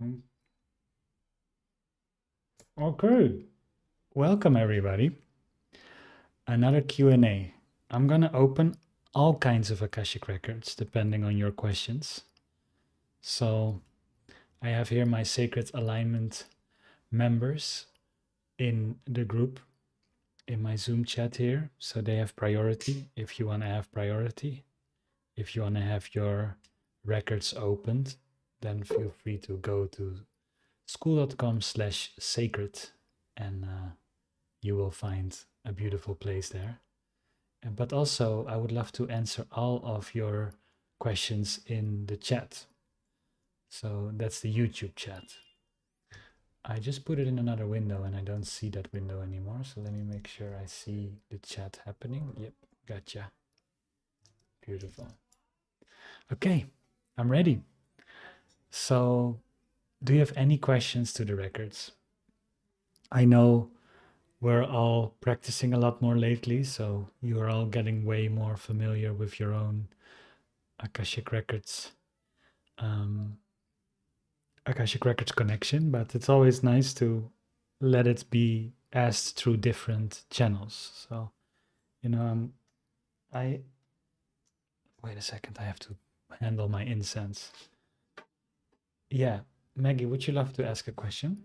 Mm. Okay, welcome everybody. Another Q&A. I'm gonna open all kinds of Akashic records depending on your questions. So I have here my Sacred Alignment members in the group in my Zoom chat here. So they have priority if you want to have priority. If you want to have your records opened, then feel free to go to school.com/sacred and you will find a beautiful place there. But also, I would love to answer all of your questions in the chat. So that's the YouTube chat. I just put it in another window and I don't see that window anymore. So let me make sure I see the chat happening. Yep, gotcha. Beautiful. Okay, I'm ready. So, do you have any questions to the records? I know we're all practicing a lot more lately, so you are all getting way more familiar with your own Akashic Records, um, Akashic Records connection, but it's always nice to let it be asked through different channels. So, I wait a second, I have to handle my incense. Yeah, Maggie, would you love to ask a question?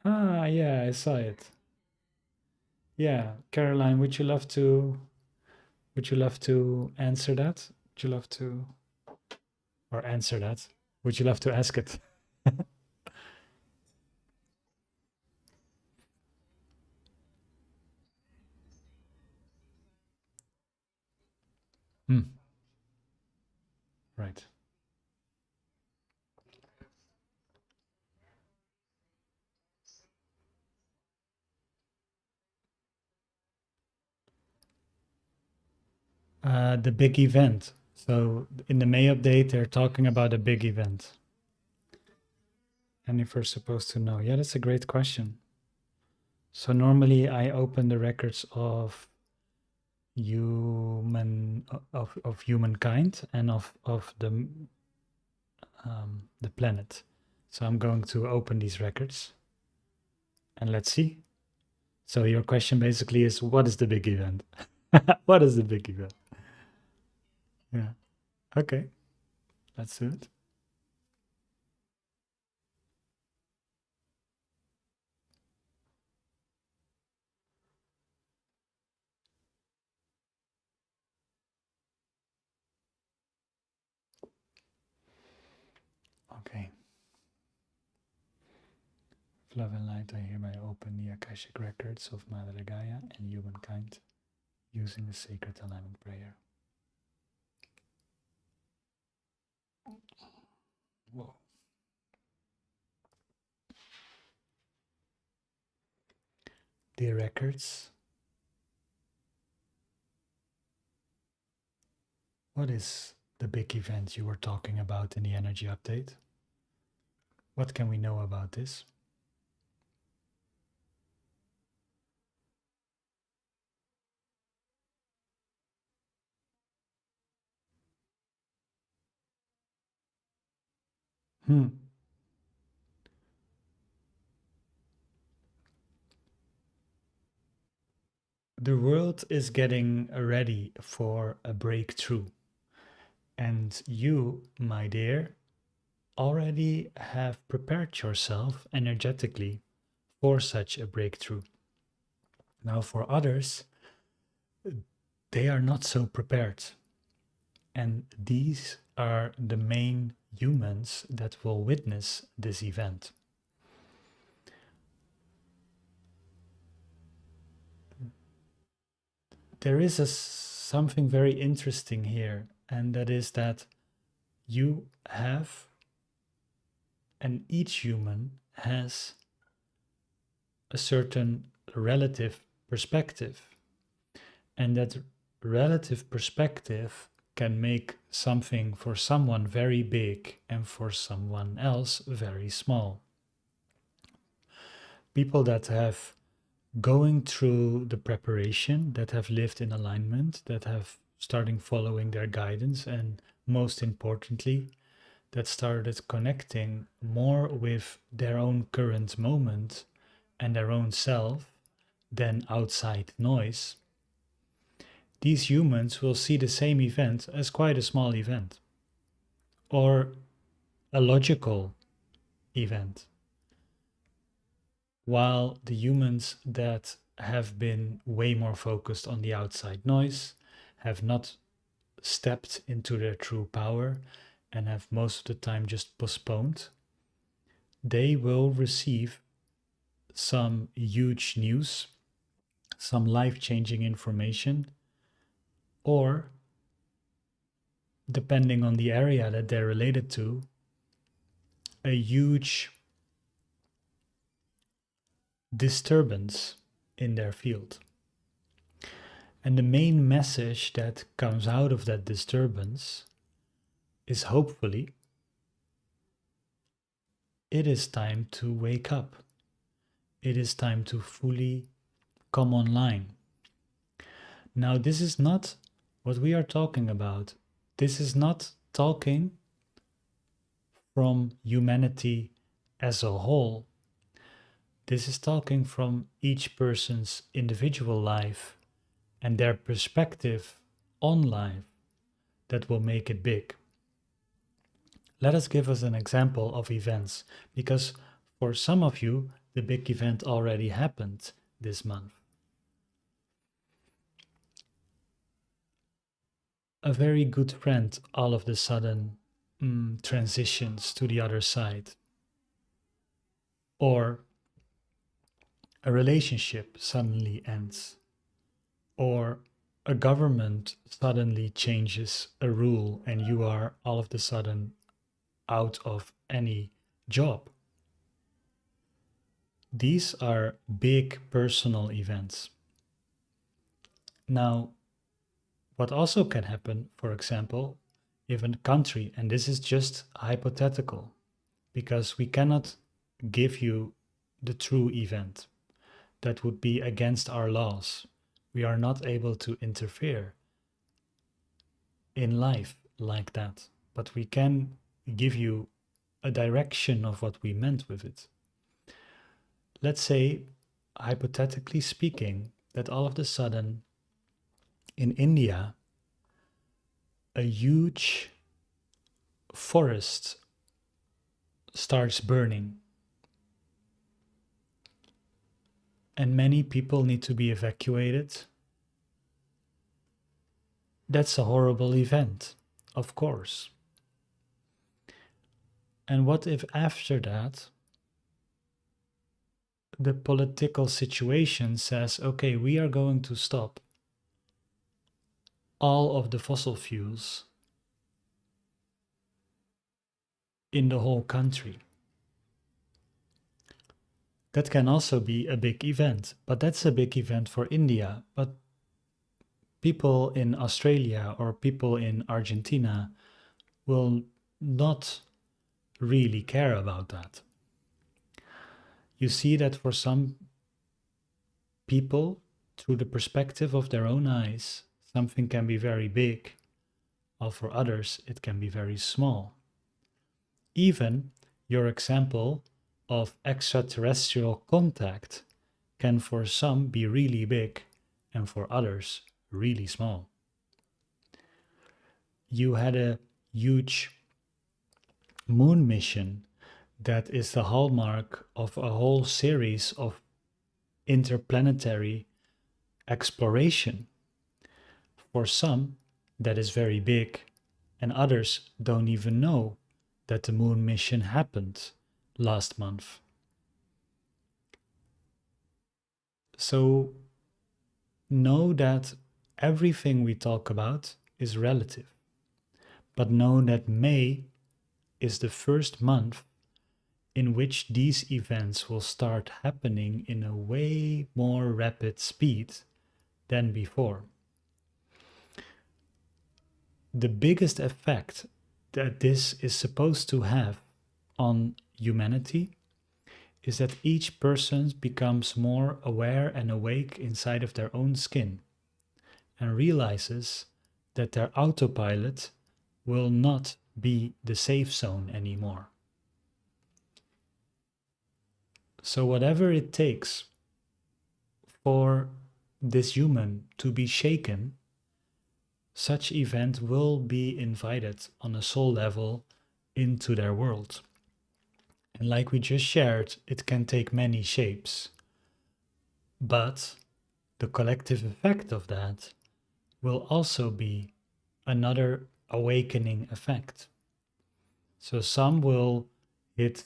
Ah, yeah, I saw it. Yeah, Caroline, would you love to answer that? Would you love to or answer that? Would you love to ask it? Hmm, right. The big event. So in the May update, they're talking about a big event. And if we're supposed to know, yeah, that's a great question. So normally I open the records of humankind and of the planet. So I'm going to open these records and let's see. So your question basically is, what is the big event? What is the big event? Yeah. Okay. Let's do it. Okay. Love and light, I hereby open the Akashic records of Mother Gaia and humankind using the sacred alignment prayer. Whoa. The records. What is the big event you were talking about in the energy update? What can we know about this? Hmm. The world is getting ready for a breakthrough. And you, my dear, already have prepared yourself energetically for such a breakthrough. Now, for others, they are not so prepared. And these are the main humans that will witness this event. There is something very interesting here, and that is that you have, and each human has a certain relative perspective. And that relative perspective can make something for someone very big and for someone else very small. People that have going through the preparation, that have lived in alignment, that have starting following their guidance, and most importantly, that started connecting more with their own current moment and their own self than outside noise, these humans will see the same event as quite a small event or a logical event. While the humans that have been way more focused on the outside noise have not stepped into their true power and have most of the time just postponed, they will receive some huge news, some life changing information, or depending on the area that they're related to, a huge disturbance in their field. And the main message that comes out of that disturbance is hopefully it is time to wake up. It is time to fully come online. Now, this is not what we are talking about. This is not talking from humanity as a whole. This is talking from each person's individual life and their perspective on life that will make it big. Let us give us an example of events, because for some of you, the big event already happened this month. A very good friend all of a sudden transitions to the other side. Or a relationship suddenly ends. Or a government suddenly changes a rule and you are all of a sudden out of any job. These are big personal events. Now, what also can happen, for example, if a country, and this is just hypothetical, because we cannot give you the true event, that would be against our laws. We are not able to interfere in life like that, but we can give you a direction of what we meant with it. Let's say, hypothetically speaking, that all of a sudden in India, a huge forest starts burning and many people need to be evacuated. That's a horrible event, of course. And what if after that the political situation says, okay, we are going to stop all of the fossil fuels in the whole country? That can also be a big event, but that's a big event for India. But people in Australia or people in Argentina will not really care about that. You see that for some people, through the perspective of their own eyes, something can be very big, while for others it can be very small. Even your example of extraterrestrial contact can for some be really big and for others really small. You had a huge moon mission that is the hallmark of a whole series of interplanetary exploration. For some, that is very big, and others don't even know that the moon mission happened last month. So know that everything we talk about is relative, but know that May is the first month in which these events will start happening in a way more rapid speed than before. The biggest effect that this is supposed to have on humanity is that each person becomes more aware and awake inside of their own skin and realizes that their autopilot will not be the safe zone anymore. So whatever it takes for this human to be shaken, such event will be invited on a soul level into their world. And like we just shared, it can take many shapes. But the collective effect of that will also be another awakening effect. So some will hit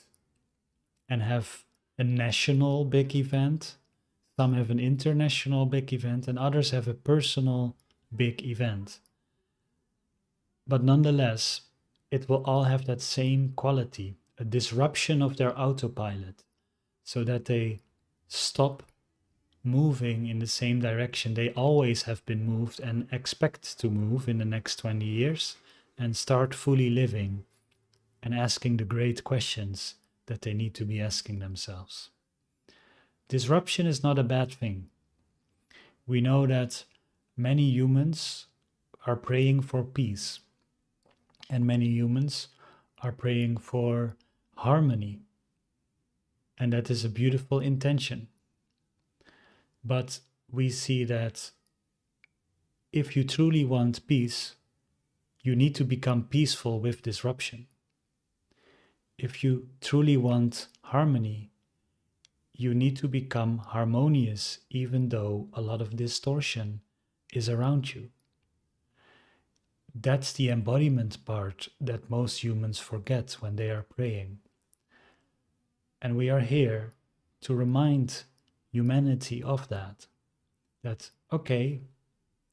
and have a national big event, some have an international big event, and others have a personal big event. But nonetheless, it will all have that same quality, a disruption of their autopilot, so that they stop moving in the same direction they always have been moved and expect to move in the next 20 years, and start fully living and asking the great questions that they need to be asking themselves. Disruption is not a bad thing. We know that many humans are praying for peace, and many humans are praying for harmony, and that is a beautiful intention. But we see that if you truly want peace, you need to become peaceful with disruption. If you truly want harmony, you need to become harmonious, even though a lot of distortion is around you. That's the embodiment part that most humans forget when they are praying. And we are here to remind humanity of that. That, okay,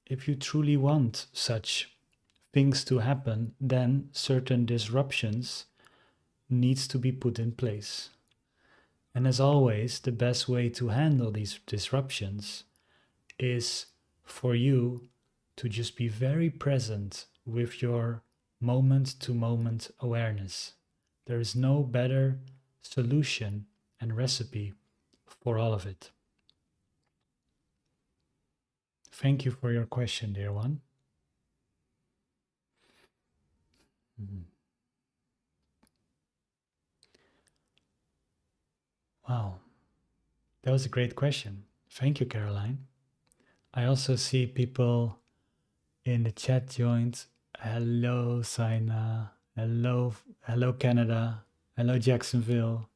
if you truly want such things to happen, then certain disruptions needs to be put in place. And as always, the best way to handle these disruptions is for you to just be very present with your moment to moment awareness. There is no better solution and recipe for all of it. Thank you for your question, dear one. Wow, that was a great question. Thank you, Caroline. I also see people in the chat joined. Hello, Saina. Hello, Canada. Hello, Jacksonville.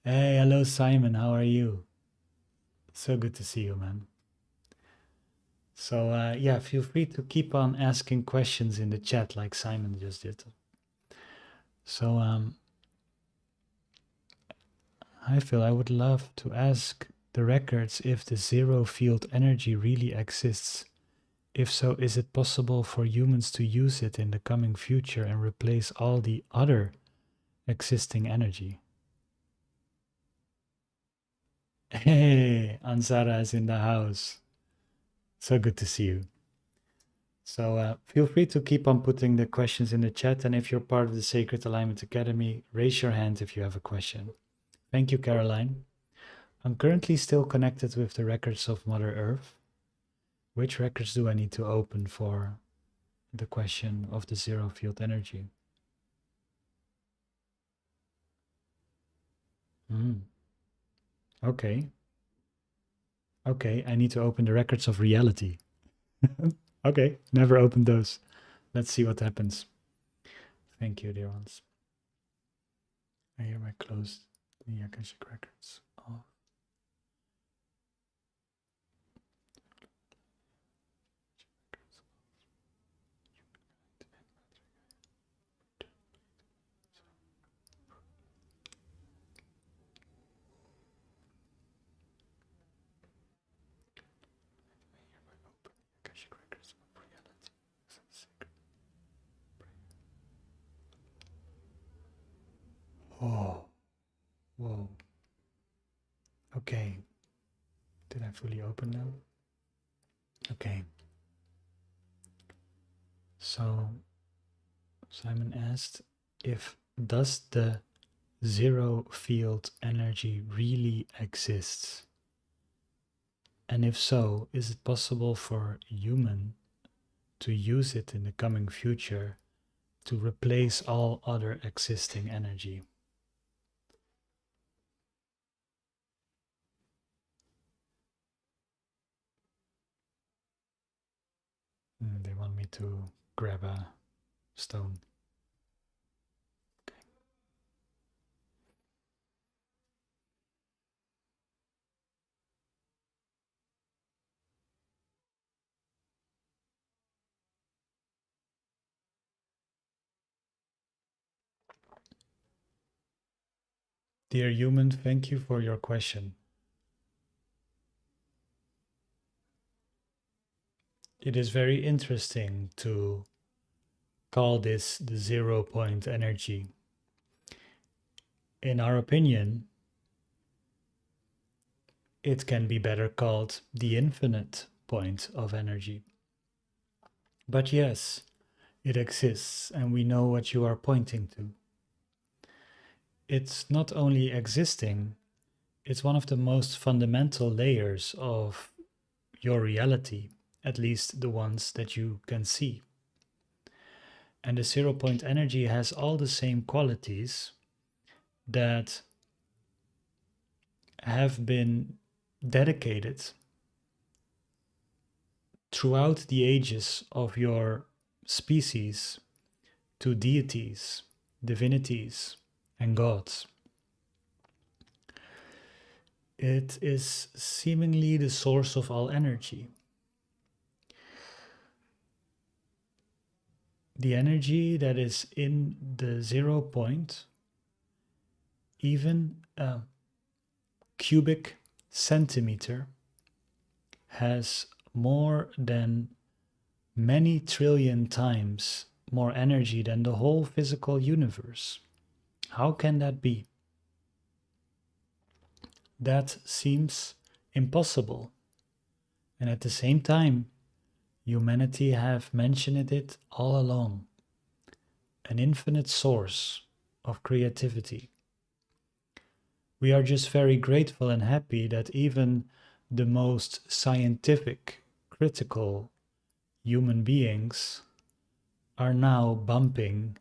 Hey, hello, Simon. How are you? So good to see you, man. So yeah, feel free to keep on asking questions in the chat like Simon just did. So I feel I would love to ask the records if the zero field energy really exists. If so, is it possible for humans to use it in the coming future and replace all the other existing energy? Hey, Ansara is in the house. So good to see you. So feel free to keep on putting the questions in the chat. And if you're part of the Sacred Alignment Academy, raise your hand if you have a question. Thank you, Caroline. I'm currently still connected with the records of Mother Earth. Which records do I need to open for the question of the zero field energy? Okay. Okay, I need to open the records of reality. Okay, never opened those. Let's see what happens. Thank you, dear ones. I hereby close the Akashic records off. Oh, whoa. Okay. Did I fully open them? Okay. So Simon asked if does the zero field energy really exists? And if so, is it possible for a human to use it in the coming future to replace all other existing energy. They want me to grab a stone. Okay. Dear human, thank you for your question. It is very interesting to call this the 0 point energy. In our opinion, it can be better called the infinite point of energy. But yes, it exists, and we know what you are pointing to. It's not only existing, it's one of the most fundamental layers of your reality, at least the ones that you can see. And the 0 point energy has all the same qualities that have been dedicated throughout the ages of your species to deities, divinities, and gods. It is seemingly the source of all energy. The energy that is in the 0 point, even a cubic centimeter, has more than many trillion times more energy than the whole physical universe. How can that be? That seems impossible. And at the same time, humanity have mentioned it all along. An infinite source of creativity. We are just very grateful and happy that even the most scientific, critical human beings are now bumping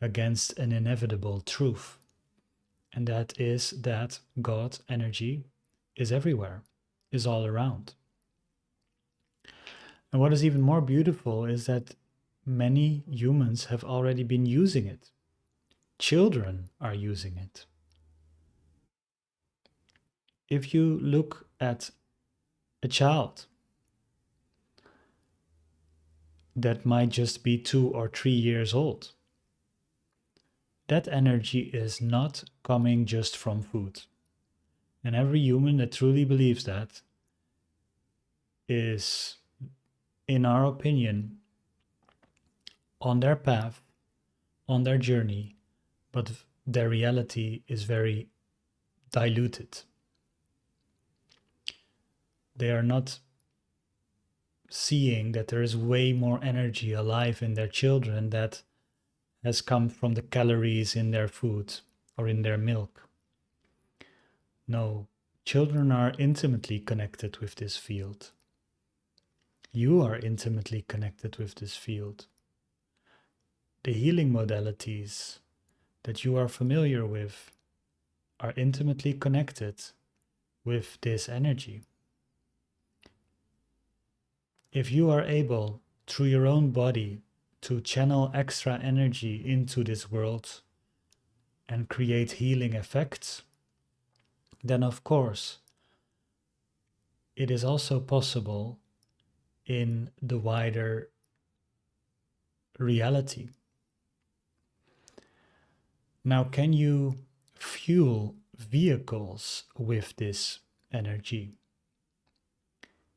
against an inevitable truth. And that is that God energy is everywhere, is all around. And what is even more beautiful is that many humans have already been using it. Children are using it. If you look at a child that might just be 2 or 3 years old, that energy is not coming just from food. And every human that truly believes that is, in our opinion, on their path, on their journey, but their reality is very diluted. They are not seeing that there is way more energy alive in their children that has come from the calories in their food or in their milk. No, children are intimately connected with this field. You are intimately connected with this field. The healing modalities that you are familiar with are intimately connected with this energy. If you are able, through your own body, to channel extra energy into this world and create healing effects, then of course it is also possible in the wider reality. Now, can you fuel vehicles with this energy?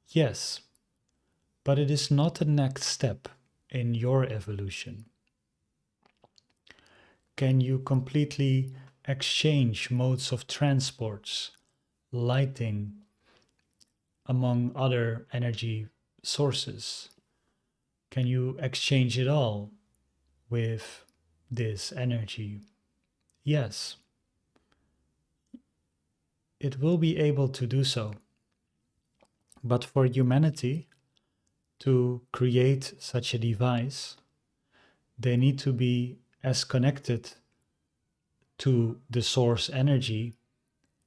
Yes, but it is not the next step in your evolution. Can you completely exchange modes of transports, lighting, among other energy sources? Can you exchange it all with this energy? Yes, it will be able to do so. But for humanity, to create such a device, they need to be as connected to the source energy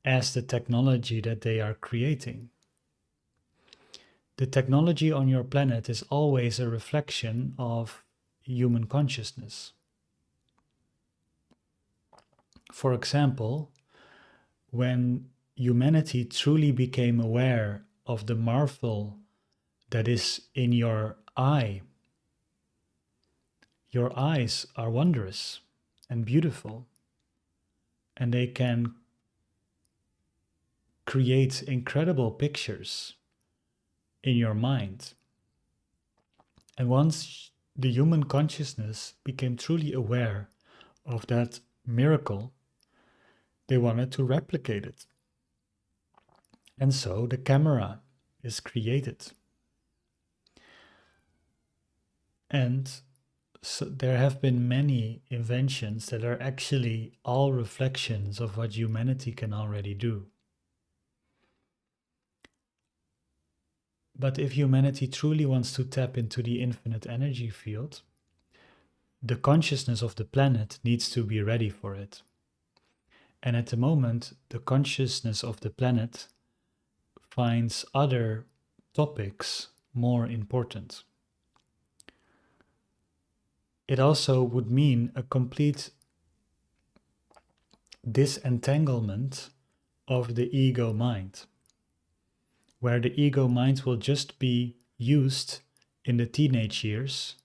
as the technology that they are creating. The technology on your planet is always a reflection of human consciousness. For example, when humanity truly became aware of the marvel that is in your eye, your eyes are wondrous and beautiful, and they can create incredible pictures in your mind. And once the human consciousness became truly aware of that miracle, they wanted to replicate it. And so the camera is created. And so there have been many inventions that are actually all reflections of what humanity can already do. But if humanity truly wants to tap into the infinite energy field, the consciousness of the planet needs to be ready for it. And at the moment, the consciousness of the planet finds other topics more important. It also would mean a complete disentanglement of the ego mind, where the ego mind will just be used in the teenage years,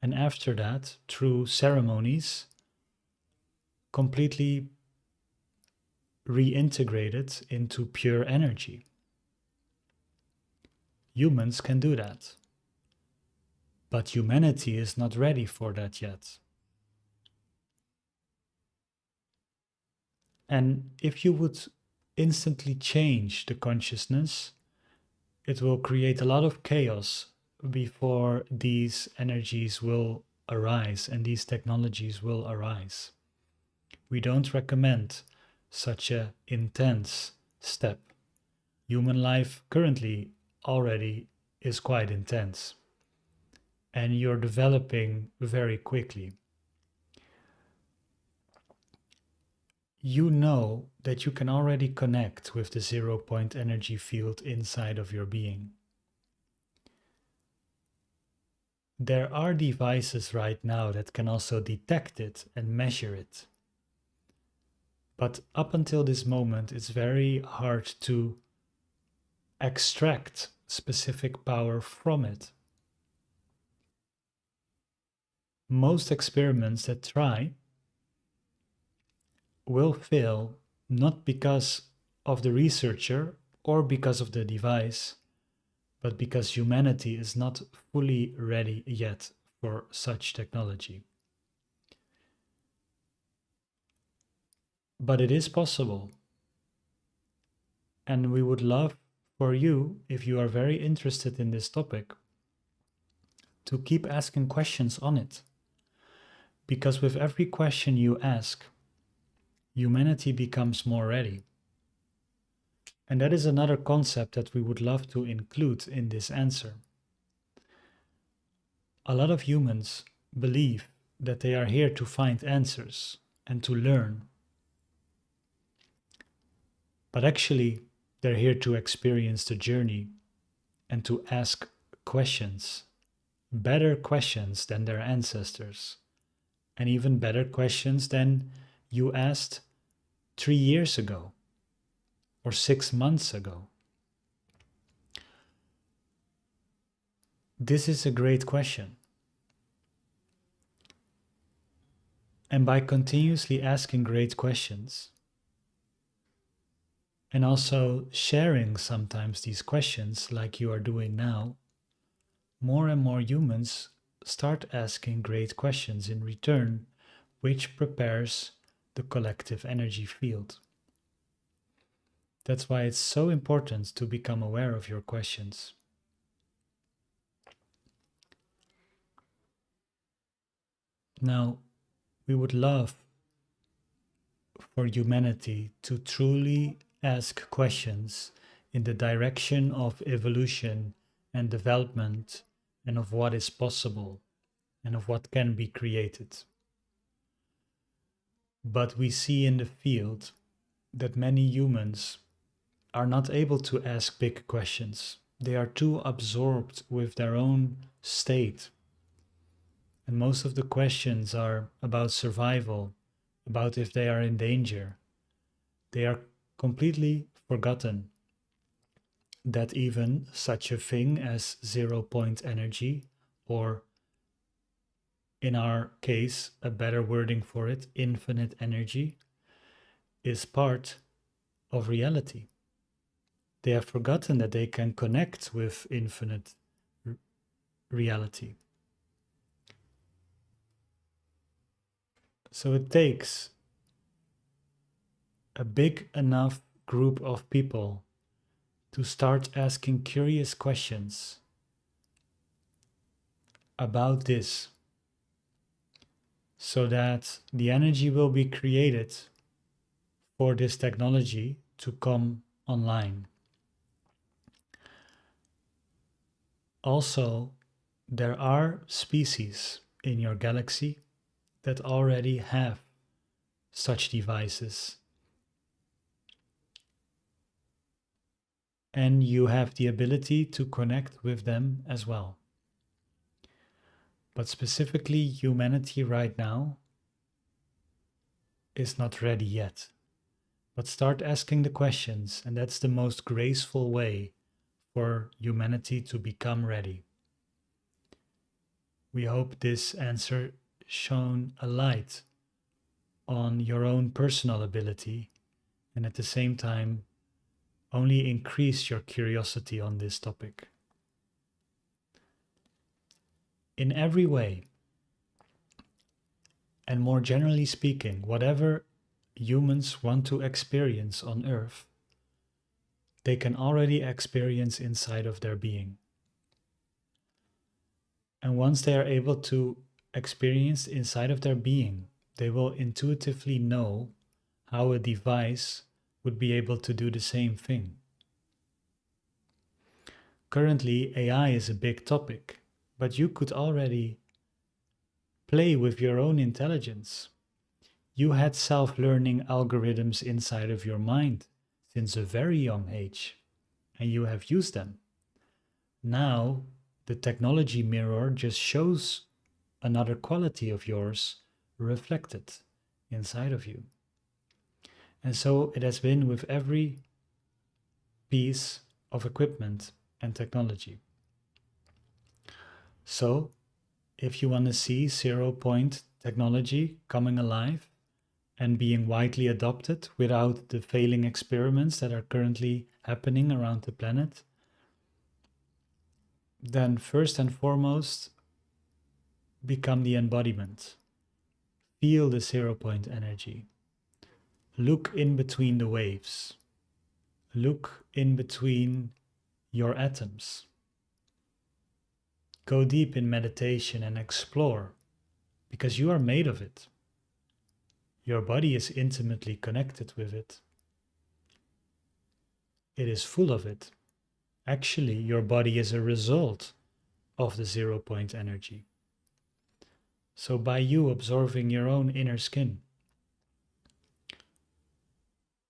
and after that, through ceremonies, completely reintegrated into pure energy. Humans can do that, but humanity is not ready for that yet. And if you would instantly change the consciousness, it will create a lot of chaos before these energies will arise and these technologies will arise. We don't recommend such an intense step. Human life currently already is quite intense, and you're developing very quickly. You know that you can already connect with the 0 point energy field inside of your being. There are devices right now that can also detect it and measure it. But up until this moment, it's very hard to extract specific power from it. Most experiments that try will fail not because of the researcher or because of the device, but because humanity is not fully ready yet for such technology. But it is possible. And we would love for you, if you are very interested in this topic, to keep asking questions on it. Because with every question you ask, humanity becomes more ready. And that is another concept that we would love to include in this answer. A lot of humans believe that they are here to find answers and to learn. But actually, they're here to experience the journey and to ask questions, better questions than their ancestors, and even better questions than you asked 3 years ago or 6 months ago. This is a great question. And by continuously asking great questions, and also sharing sometimes these questions like you are doing now, more and more humans start asking great questions in return, which prepares the collective energy field. That's why it's so important to become aware of your questions. Now, we would love for humanity to truly ask questions in the direction of evolution and development and of what is possible and of what can be created. But we see in the field that many humans are not able to ask big questions. They are too absorbed with their own state. And most of the questions are about survival, about if they are in danger. They are completely forgotten that even such a thing as 0 point energy, or in our case, a better wording for it, infinite energy, is part of reality. They have forgotten that they can connect with infinite reality. So it takes a big enough group of people to start asking curious questions about this, so that the energy will be created for this technology to come online. Also, there are species in your galaxy that already have such devices, and you have the ability to connect with them as well. But specifically, humanity right now is not ready yet. But start asking the questions, and that's the most graceful way for humanity to become ready. We hope this answer shone a light on your own personal ability, and at the same time only increase your curiosity on this topic. In every way, and more generally speaking, whatever humans want to experience on Earth, they can already experience inside of their being. And once they are able to experience inside of their being, they will intuitively know how a device would be able to do the same thing. Currently, AI is a big topic, but you could already play with your own intelligence. You had self-learning algorithms inside of your mind since a very young age, and you have used them. Now, the technology mirror just shows another quality of yours reflected inside of you. And so it has been with every piece of equipment and technology. So, if you want to see 0 point technology coming alive and being widely adopted without the failing experiments that are currently happening around the planet, then first and foremost, become the embodiment. Feel the 0 point energy. Look in between the waves. Look in between your atoms. Go deep in meditation and explore, because you are made of it. Your body is intimately connected with it. It is full of it. Actually, your body is a result of the 0 point energy. So by you absorbing your own inner skin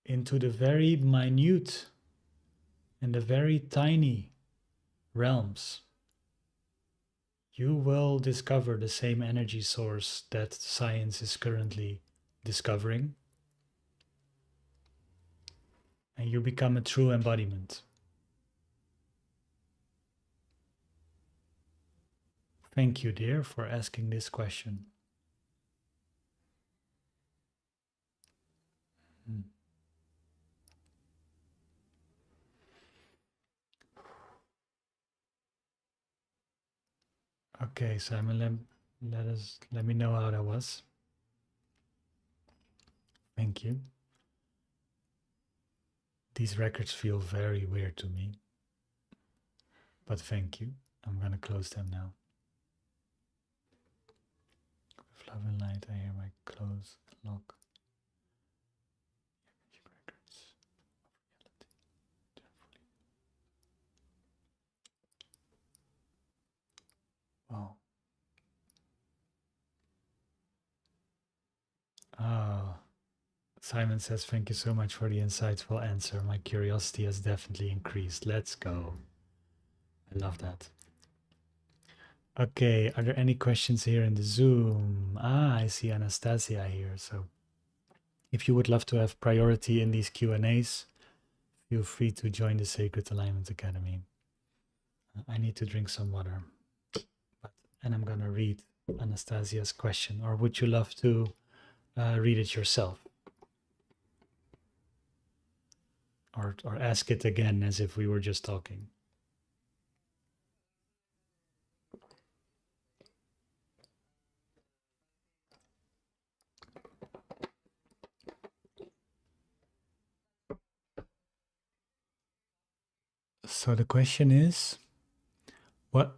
into the very minute and the very tiny realms, you will discover the same energy source that science is currently discovering, and you become a true embodiment. Thank you, dear, for asking this question. Hmm. Okay, Simon, let me know how that was. Thank you. These records feel very weird to me, but thank you. I'm gonna close them now. With love and light, I hereby close and lock records of reality. Simon says, thank you so much for the insightful answer. My curiosity has definitely increased. Let's go. I love that. Okay, are there any questions here in the Zoom? I see Anastasia here. So if you would love to have priority in these Q&As, feel free to join the Sacred Alignment Academy. I need to drink some water. And I'm going to read Anastasia's question. Or would you love to read it yourself? Or ask it again as if we were just talking. So the question is, what?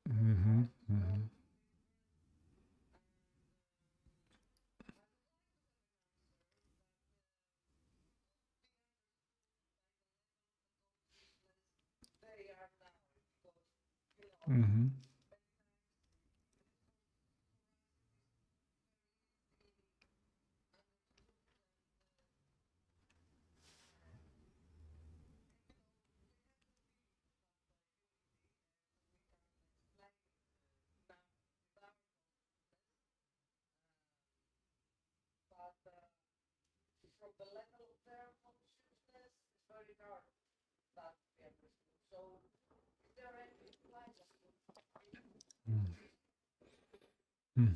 Mm-hmm, mm-hmm. Mm-hmm. Mm. Mm.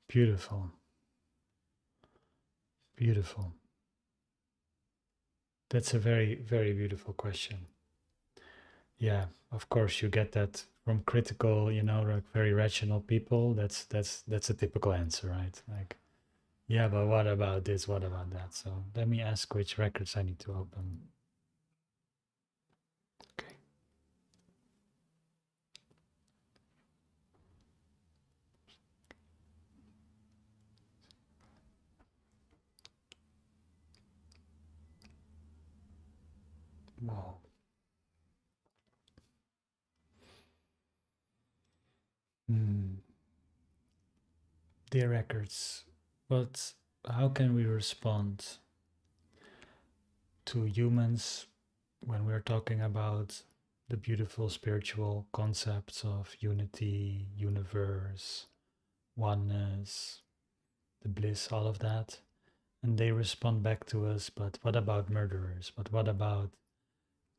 Beautiful. Beautiful. That's a very, very beautiful question. Yeah, of course you get that from critical, like very rational people. That's a typical answer, right? Like, yeah, but what about this? What about that? So let me ask which records I need to open. Okay. Wow. Hmm. Dear records, but how can we respond to humans when we're talking about the beautiful spiritual concepts of unity, universe, oneness, the bliss, all of that? And they respond back to us, but what about murderers? But what about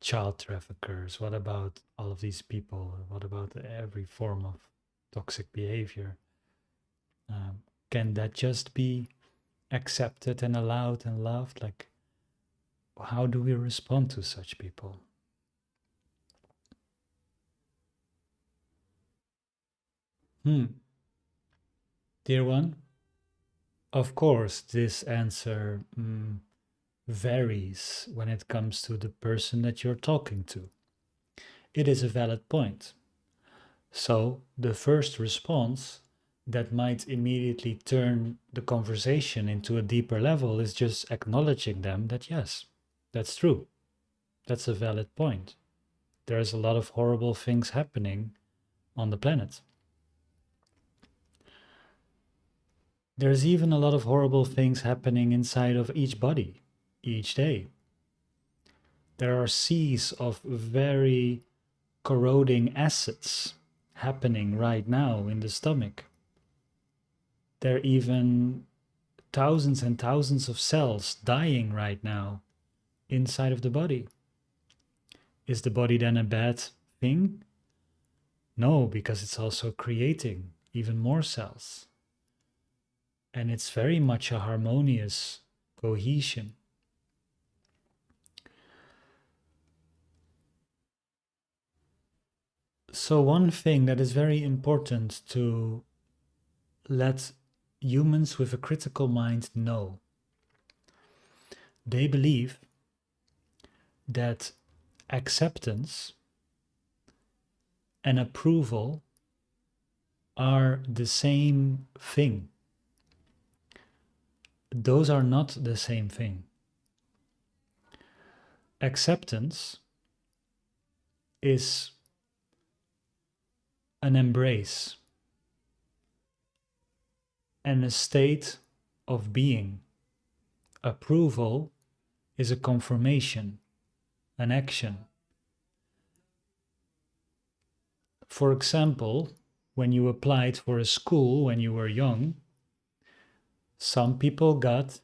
child traffickers? What about all of these people? What about every form of toxic behavior? Can that just be accepted and allowed and loved? Like, how do we respond to such people? Dear one, of course, this answer varies when it comes to the person that you're talking to. It is a valid point. So, the first response that might immediately turn the conversation into a deeper level is just acknowledging them that yes, that's true. That's a valid point. There's a lot of horrible things happening on the planet. There's even a lot of horrible things happening inside of each body each day. There are seas of very corroding acids happening right now in the stomach. There are even thousands and thousands of cells dying right now inside of the body. Is the body then a bad thing? No, because it's also creating even more cells. And it's very much a harmonious cohesion. So, one thing that is very important to let humans with a critical mind know, they believe that acceptance and approval are the same thing. Those are not the same thing. Acceptance is an embrace and a state of being. Approval is a confirmation, an action. For example, when you applied for a school when you were young, some people got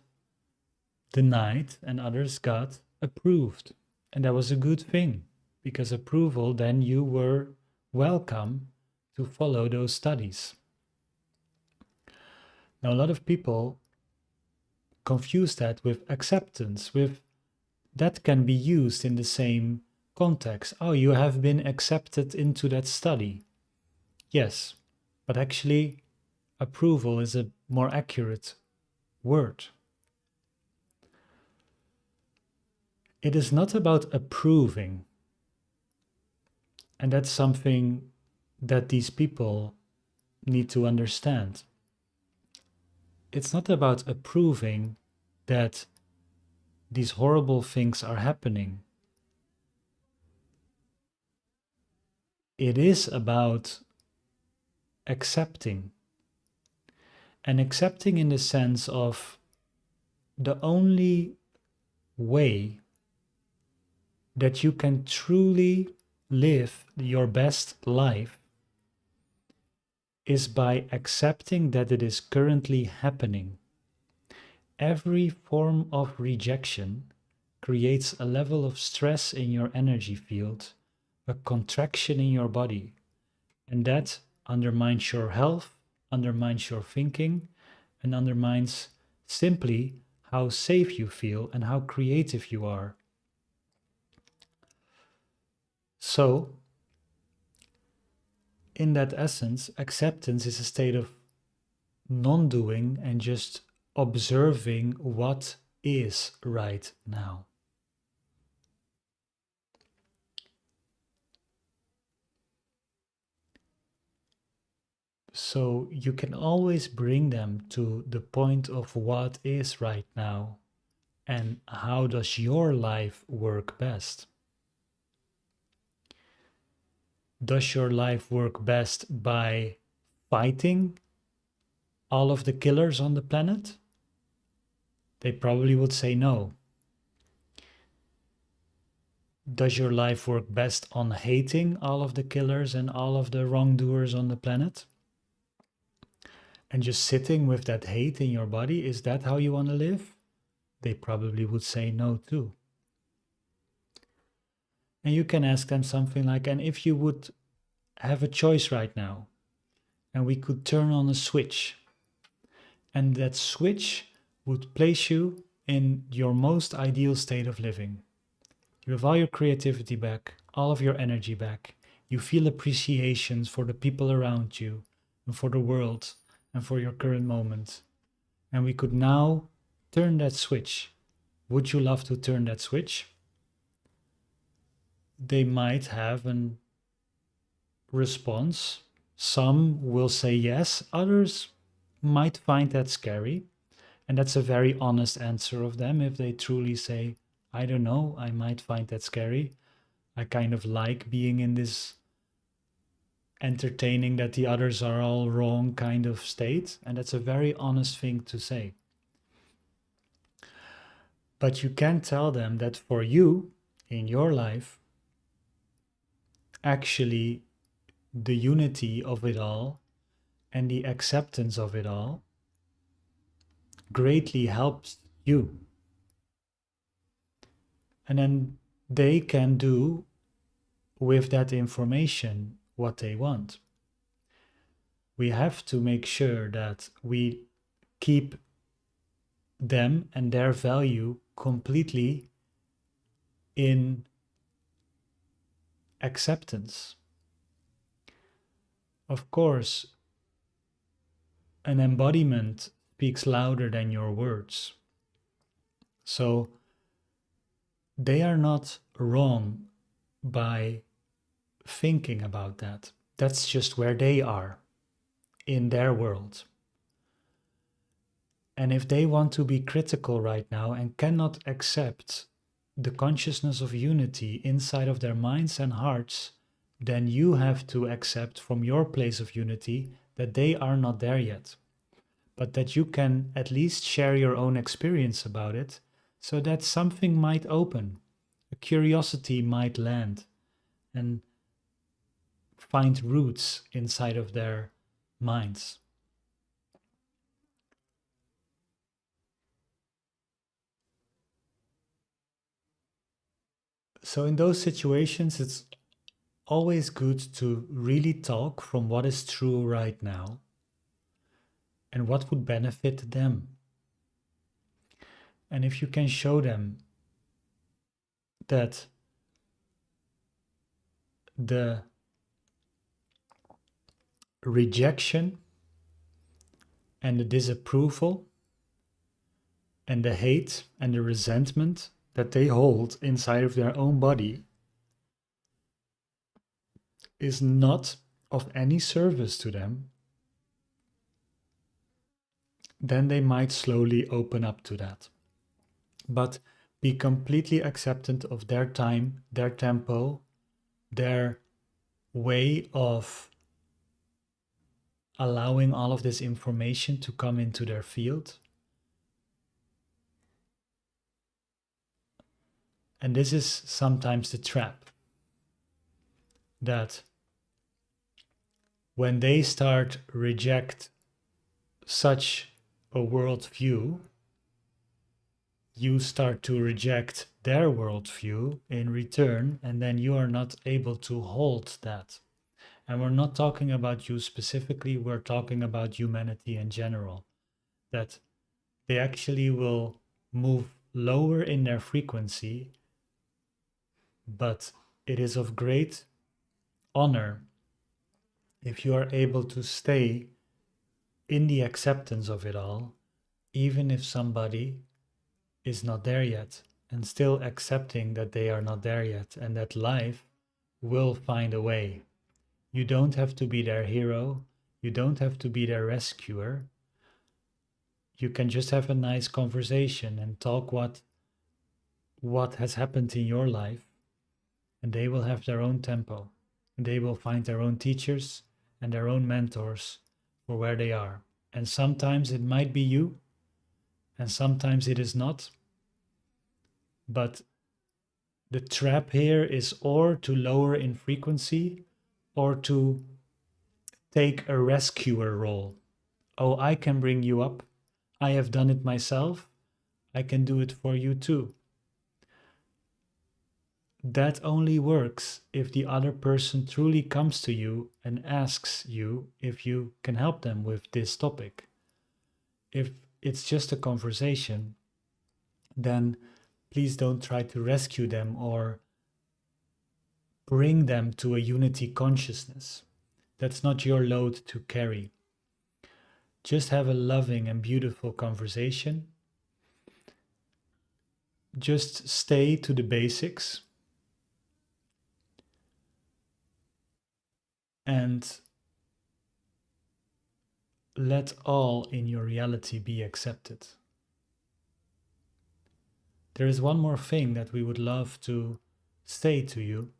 denied and others got approved. And that was a good thing, because approval, then you were welcome to follow those studies. Now, a lot of people confuse that with acceptance, with that can be used in the same context. Oh, you have been accepted into that study. Yes, but actually, approval is a more accurate word. It is not about approving. And that's something that these people need to understand. It's not about approving that these horrible things are happening. It is about accepting. And accepting in the sense of the only way that you can truly live your best life is by accepting that it is currently happening. Every form of rejection creates a level of stress in your energy field, a contraction in your body, and that undermines your health, undermines your thinking, and undermines simply how safe you feel and how creative you are. So, in that essence, acceptance is a state of non-doing and just observing what is right now. So you can always bring them to the point of what is right now and how does your life work best. Does your life work best by fighting all of the killers on the planet? They probably would say no. Does your life work best on hating all of the killers and all of the wrongdoers on the planet? And just sitting with that hate in your body, is that how you want to live? They probably would say no too. And you can ask them something like, and if you would have a choice right now, and we could turn on a switch, and that switch would place you in your most ideal state of living. You have all your creativity back, all of your energy back. You feel appreciation for the people around you and for the world and for your current moment. And we could now turn that switch. Would you love to turn that switch? They might have a response. Some will say yes, others might find that scary. And that's a very honest answer of them if they truly say, I don't know, I might find that scary. I kind of like being in this entertaining that the others are all wrong kind of state. And that's a very honest thing to say. But you can tell them that for you, in your life, actually the unity of it all and the acceptance of it all greatly helps you. And then they can do with that information what they want. We have to make sure that we keep them and their value completely in acceptance. Of course, an embodiment speaks louder than your words. So they are not wrong by thinking about that. That's just where they are in their world. And if they want to be critical right now and cannot accept the consciousness of unity inside of their minds and hearts, then you have to accept from your place of unity that they are not there yet, but that you can at least share your own experience about it so that something might open, a curiosity might land and find roots inside of their minds. So, in those situations, it's always good to really talk from what is true right now and what would benefit them. And if you can show them that the rejection and the disapproval and the hate and the resentment that they hold inside of their own body is not of any service to them, then they might slowly open up to that. But be completely acceptant of their time, their tempo, their way of allowing all of this information to come into their field. And this is sometimes the trap, that when they start reject such a worldview, you start to reject their worldview in return, and then you are not able to hold that. And we're not talking about you specifically, we're talking about humanity in general, that they actually will move lower in their frequency, but it is of great honor if you are able to stay in the acceptance of it all, even if somebody is not there yet, and still accepting that they are not there yet and that life will find a way. You don't have to be their hero, you don't have to be their rescuer. You can just have a nice conversation and talk what has happened in your life, and they will have their own tempo. And they will find their own teachers and their own mentors for where they are. And sometimes it might be you, and sometimes it is not. But the trap here is or to lower in frequency or to take a rescuer role. Oh, I can bring you up. I have done it myself. I can do it for you too. That only works if the other person truly comes to you and asks you if you can help them with this topic. If it's just a conversation, then please don't try to rescue them or bring them to a unity consciousness. That's not your load to carry. Just have a loving and beautiful conversation. Just stay to the basics. And let all in your reality be accepted. There is one more thing that we would love to say to you.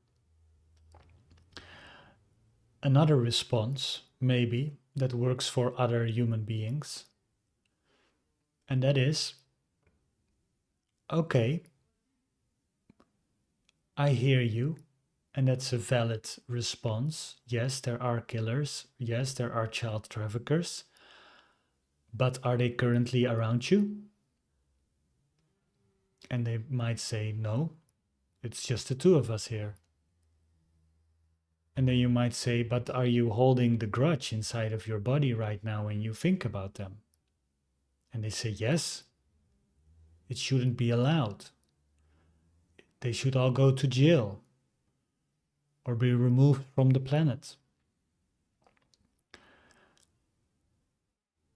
Another response, maybe, that works for other human beings. And that is, okay, I hear you. And that's a valid response. Yes, there are killers. Yes, there are child traffickers. But are they currently around you? And they might say, no, it's just the two of us here. And then you might say, but are you holding the grudge inside of your body right now when you think about them? And they say, yes, it shouldn't be allowed. They should all go to jail or be removed from the planet.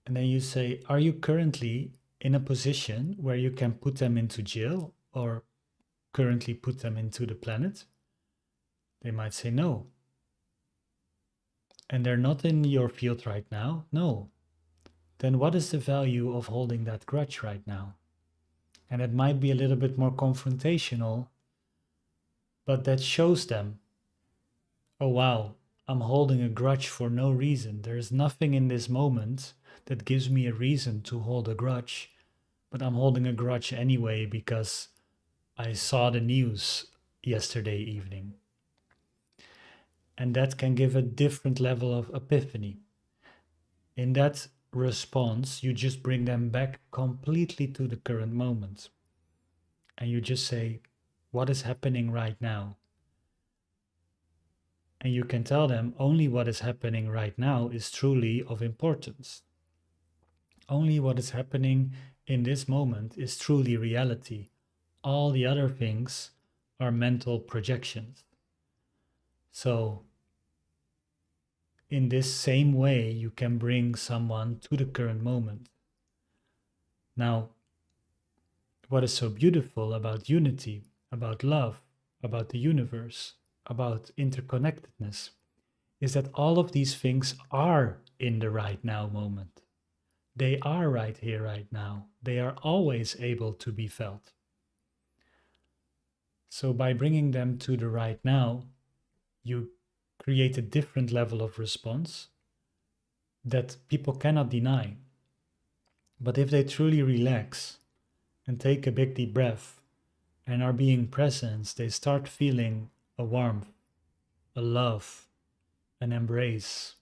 And then you say, are you currently in a position where you can put them into jail or currently put them into the planet? They might say no. and they're not in your field right now, no, then what is the value of holding that grudge right now? And it might be a little bit more confrontational, but that shows them, oh wow, I'm holding a grudge for no reason. There's nothing in this moment that gives me a reason to hold a grudge, but I'm holding a grudge anyway because I saw the news yesterday evening. And that can give a different level of epiphany. In that response, you just bring them back completely to the current moment. And you just say, what is happening right now? And you can tell them only what is happening right now is truly of importance. Only what is happening in this moment is truly reality. All the other things are mental projections. So, in this same way, you can bring someone to the current moment. Now, what is so beautiful about unity, about love, about the universe, about interconnectedness, is that all of these things are in the right now moment. They are right here, right now. They are always able to be felt. So, by bringing them to the right now, you create a different level of response that people cannot deny. But if they truly relax and take a big deep breath and are being present, they start feeling a warmth, a love, an embrace,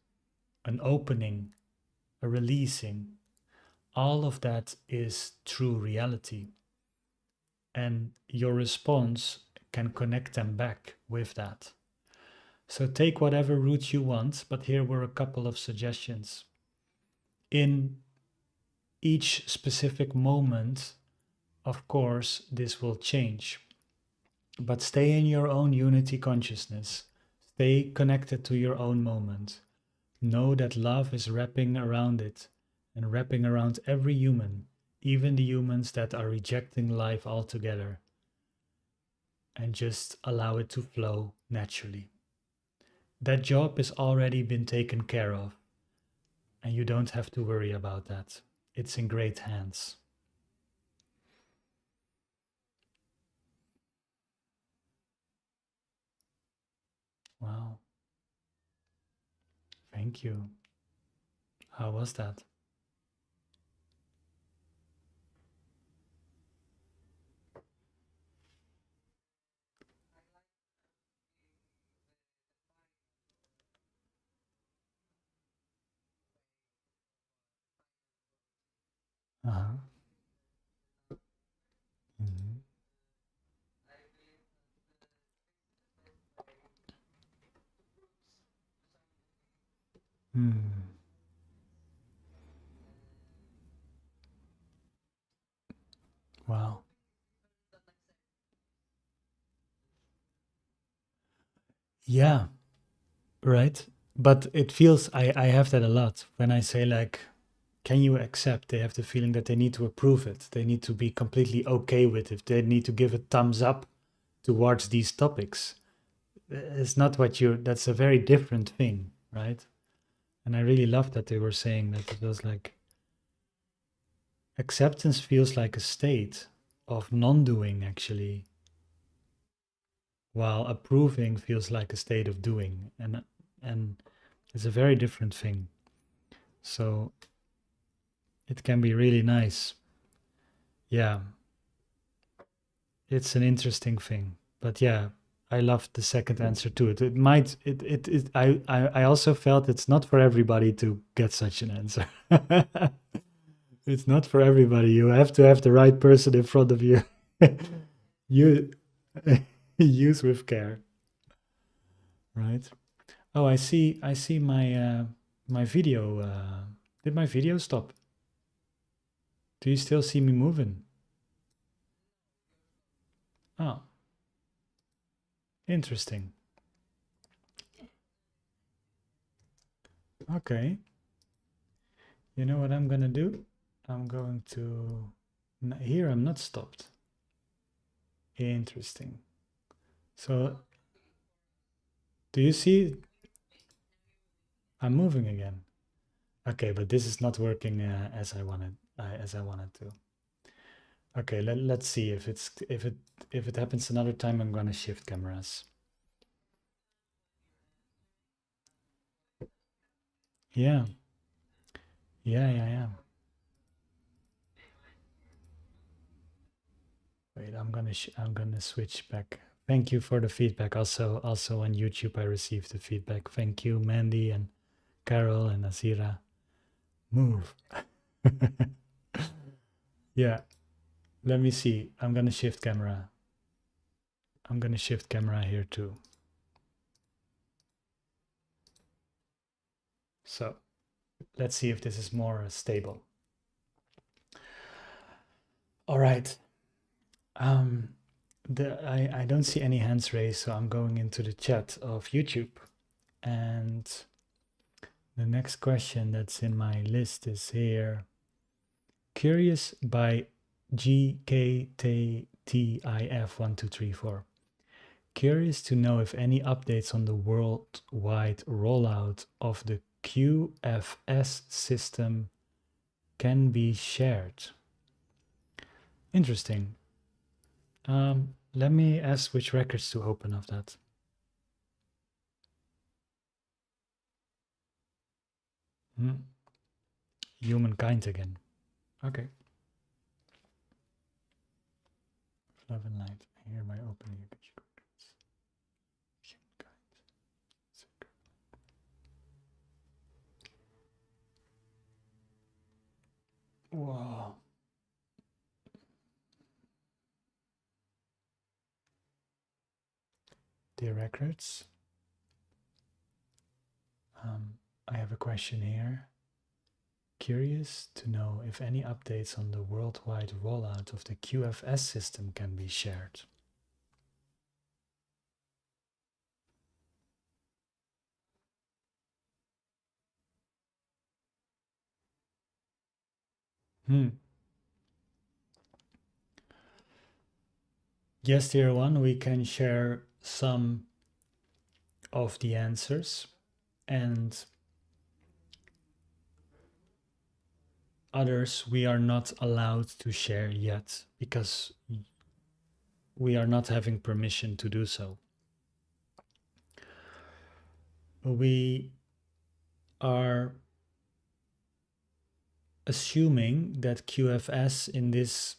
an opening, a releasing. All of that is true reality. And your response can connect them back with that. So take whatever route you want, but here were a couple of suggestions. In each specific moment, of course, this will change. But stay in your own unity consciousness. Stay connected to your own moment. Know that love is wrapping around it and wrapping around every human, even the humans that are rejecting life altogether. And just allow it to flow naturally. That job has already been taken care of, and you don't have to worry about that. It's in great hands. Wow. Thank you. How was that? Uh-huh. Mhm. Hmm. Wow. Yeah, right. But it feels I have that a lot when I say like, can you accept? They have the feeling that they need to approve it. They need to be completely okay with it. They need to give a thumbs up towards these topics. It's not what you're, that's a very different thing, right? And I really love that they were saying that it was like acceptance feels like a state of non doing, actually, while approving feels like a state of doing. And it's a very different thing. So it can be really nice. Yeah, it's an interesting thing. But yeah, I love the second answer to it. It might I also felt it's not for everybody to get such an answer. It's not for everybody. You have to have the right person in front of you. You use with care, right? Oh, I see my video did my video stop? Do you still see me moving? Oh, interesting. Okay. You know what I'm gonna do? I'm going to here I'm not stopped. Interesting. So do you see I'm moving again. Okay, but this is not working as I wanted to. Okay, let's see if it happens another time. I'm gonna shift cameras. Yeah, yeah. Wait, I'm gonna switch back. Thank you for the feedback. Also on YouTube, I received the feedback. Thank you, Mandy and Carol and Azira. Move. Yeah, let me see. I'm gonna shift camera. I'm gonna shift camera here too. So let's see if this is more stable. All right. I don't see any hands raised, so I'm going into the chat of YouTube. And the next question that's in my list is here. Curious by GKTTIF1234. Curious to know if any updates on the worldwide rollout of the QFS system can be shared. Interesting. Let me ask which records to open of that. Humankind again. Okay. Love and light. Here my opening Akashic records. Humankind. Wow. Dear records. I have a question here. Curious to know if any updates on the worldwide rollout of the QFS system can be shared. Yes, dear one, we can share some of the answers, and others we are not allowed to share yet because we are not having permission to do so. We are assuming that QFS in this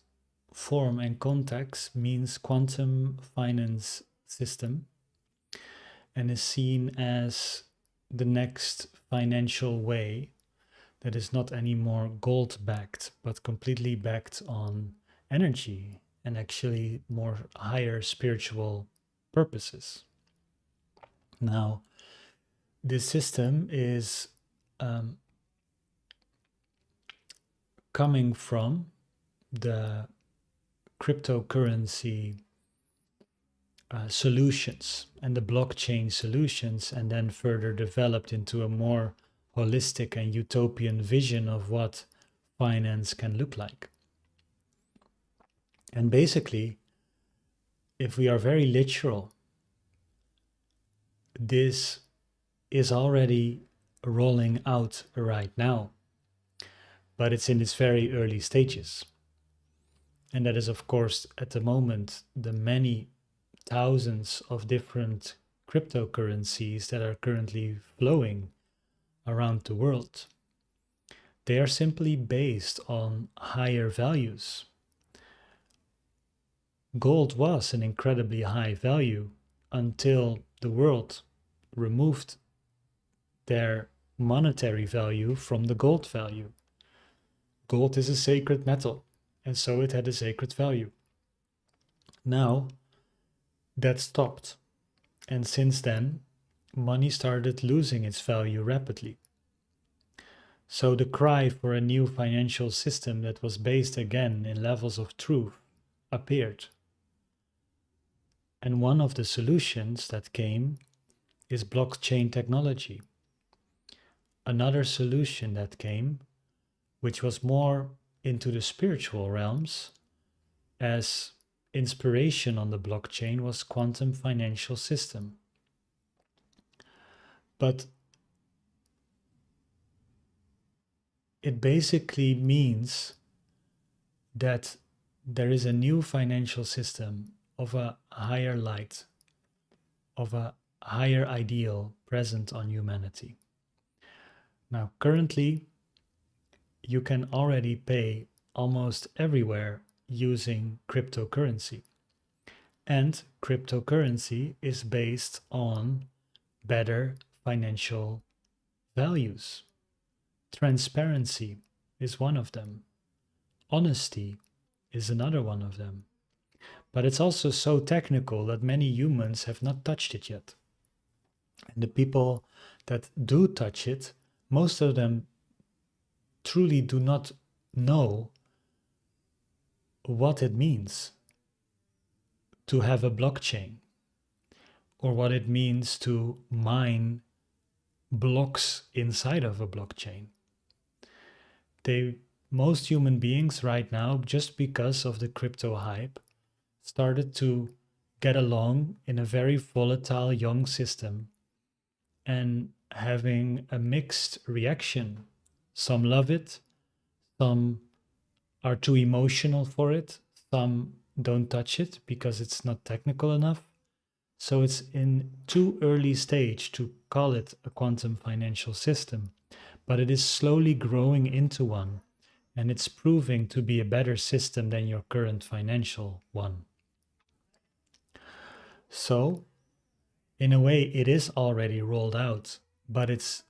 form and context means quantum finance system and is seen as the next financial way that is not anymore gold backed but completely backed on energy and actually more higher spiritual purposes. Now, this system is coming from the cryptocurrency solutions and the blockchain solutions, and then further developed into a more holistic and utopian vision of what finance can look like. And basically, if we are very literal, this is already rolling out right now, but it's in its very early stages. And that is, of course, at the moment, the many thousands of different cryptocurrencies that are currently flowing around the world. They are simply based on higher values. Gold was an incredibly high value until the world removed their monetary value from the gold value. Gold is a sacred metal, and so it had a sacred value. Now, that stopped, and since then, money started losing its value rapidly. So the cry for a new financial system that was based again in levels of truth appeared. And one of the solutions that came is blockchain technology. Another solution that came, which was more into the spiritual realms, as inspiration on the blockchain, was quantum financial system. But it basically means that there is a new financial system of a higher light, of a higher ideal present on humanity. Now, currently, you can already pay almost everywhere using cryptocurrency. And cryptocurrency is based on better financial values. Transparency is one of them. Honesty is another one of them. But it's also so technical that many humans have not touched it yet. And the people that do touch it, most of them truly do not know what it means to have a blockchain or what it means to mine blocks inside of a blockchain. Most human beings right now, just because of the crypto hype, started to get along in a very volatile young system and having a mixed reaction. Some love it, some are too emotional for it, some don't touch it because it's not technical enough. So it's in too early stage to call it a quantum financial system, but it is slowly growing into one, and it's proving to be a better system than your current financial one. So, in a way, it is already rolled out, but it's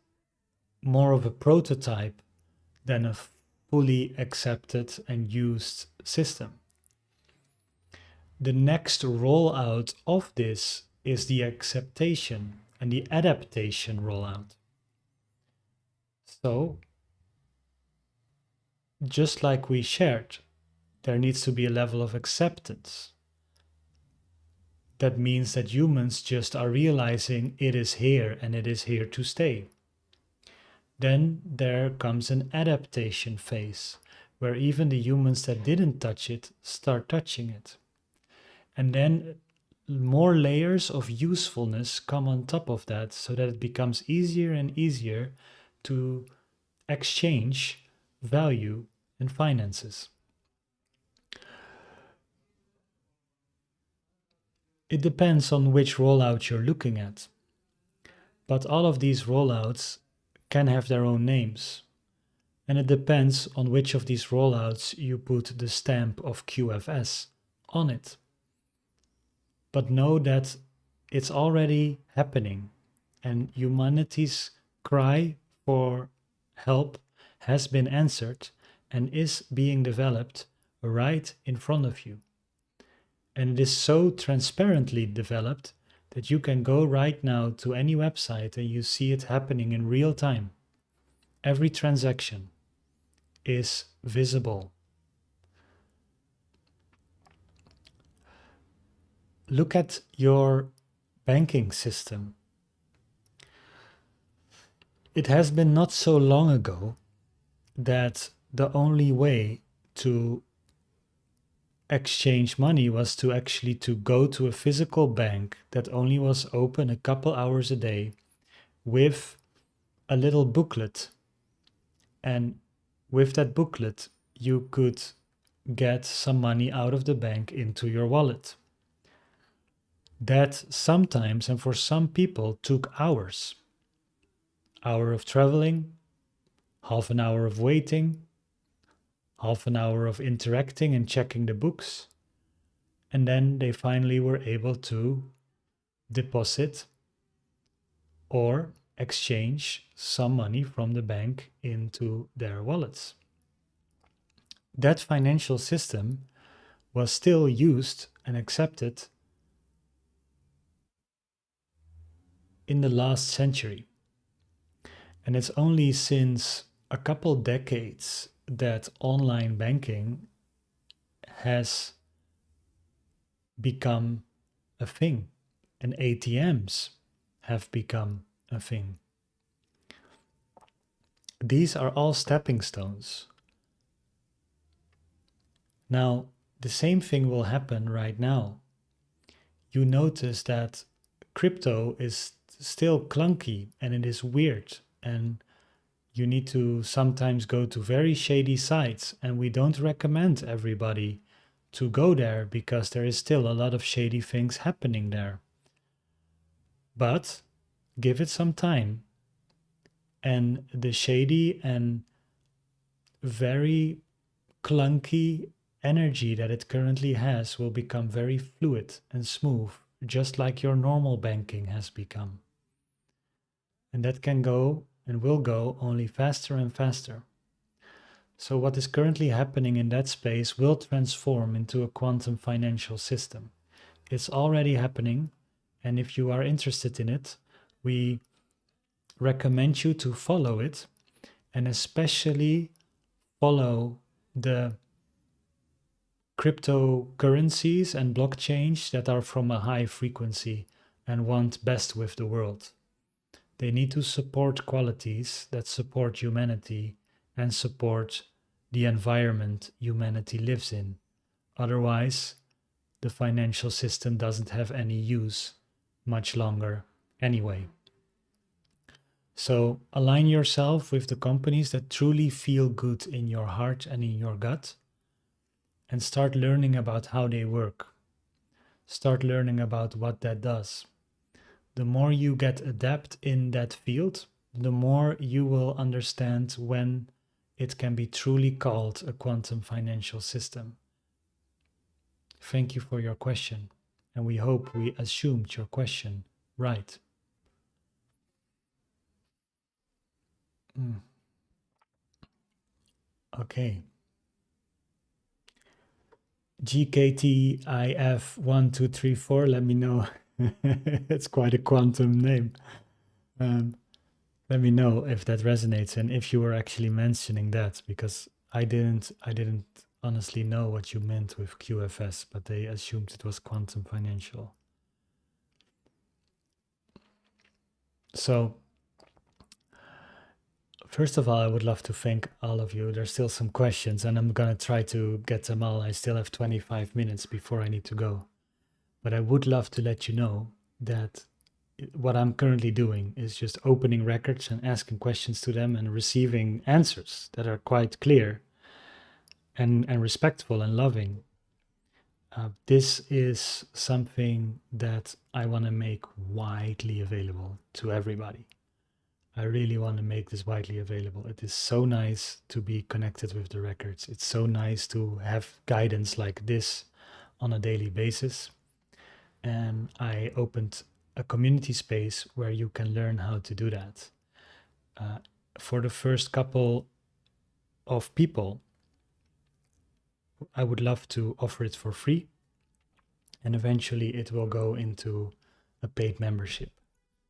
more of a prototype than a fully accepted and used system. The next rollout of this is the acceptation and the adaptation rollout. So, just like we shared, there needs to be a level of acceptance. That means that humans just are realizing it is here and it is here to stay. Then there comes an adaptation phase, where even the humans that didn't touch it start touching it. And then more layers of usefulness come on top of that, so that it becomes easier and easier to exchange value and finances. It depends on which rollout you're looking at. But all of these rollouts can have their own names. And it depends on which of these rollouts you put the stamp of QFS on it. But know that it's already happening, and humanity's cry for help has been answered and is being developed right in front of you. And it is so transparently developed that you can go right now to any website and you see it happening in real time. Every transaction is visible. Look at your banking system. It has been not so long ago that the only way to exchange money was to actually to go to a physical bank that only was open a couple hours a day with a little booklet. And with that booklet, you could get some money out of the bank into your wallet. That sometimes, and for some people, took hours. Hour of traveling, half an hour of waiting, half an hour of interacting and checking the books, and then they finally were able to deposit or exchange some money from the bank into their wallets. That financial system was still used and accepted in the last century. And it's only since a couple decades that online banking has become a thing, and ATMs have become a thing. These are all stepping stones. Now, the same thing will happen right now. You notice that crypto is still clunky and it is weird, and you need to sometimes go to very shady sites, and we don't recommend everybody to go there because there is still a lot of shady things happening there. But give it some time, and the shady and very clunky energy that it currently has will become very fluid and smooth, just like your normal banking has become. And that can go and will go only faster and faster. So, what is currently happening in that space will transform into a quantum financial system. It's already happening, and if you are interested in it, we recommend you to follow it, and especially follow the cryptocurrencies and blockchains that are from a high frequency and want best with the world. They need to support qualities that support humanity and support the environment humanity lives in. Otherwise, the financial system doesn't have any use much longer anyway. So align yourself with the companies that truly feel good in your heart and in your gut, and start learning about how they work. Start learning about what that does. The more you get adept in that field, the more you will understand when it can be truly called a quantum financial system. Thank you for your question, and we hope we assumed your question right. Okay. GKTIF1234, let me know. It's quite a quantum name. Let me know if that resonates and if you were actually mentioning that, because I didn't honestly know what you meant with QFS, but they assumed it was quantum financial. So first of all, I would love to thank all of you. There's still some questions, and I'm going to try to get them all. I still have 25 minutes before I need to go. But I would love to let you know that what I'm currently doing is just opening records and asking questions to them and receiving answers that are quite clear and respectful and loving. This is something that I want to make widely available to everybody. I really want to make this widely available. It is so nice to be connected with the records. It's so nice to have guidance like this on a daily basis. And I opened a community space where you can learn how to do that. For the first couple of people, I would love to offer it for free. And eventually it will go into a paid membership.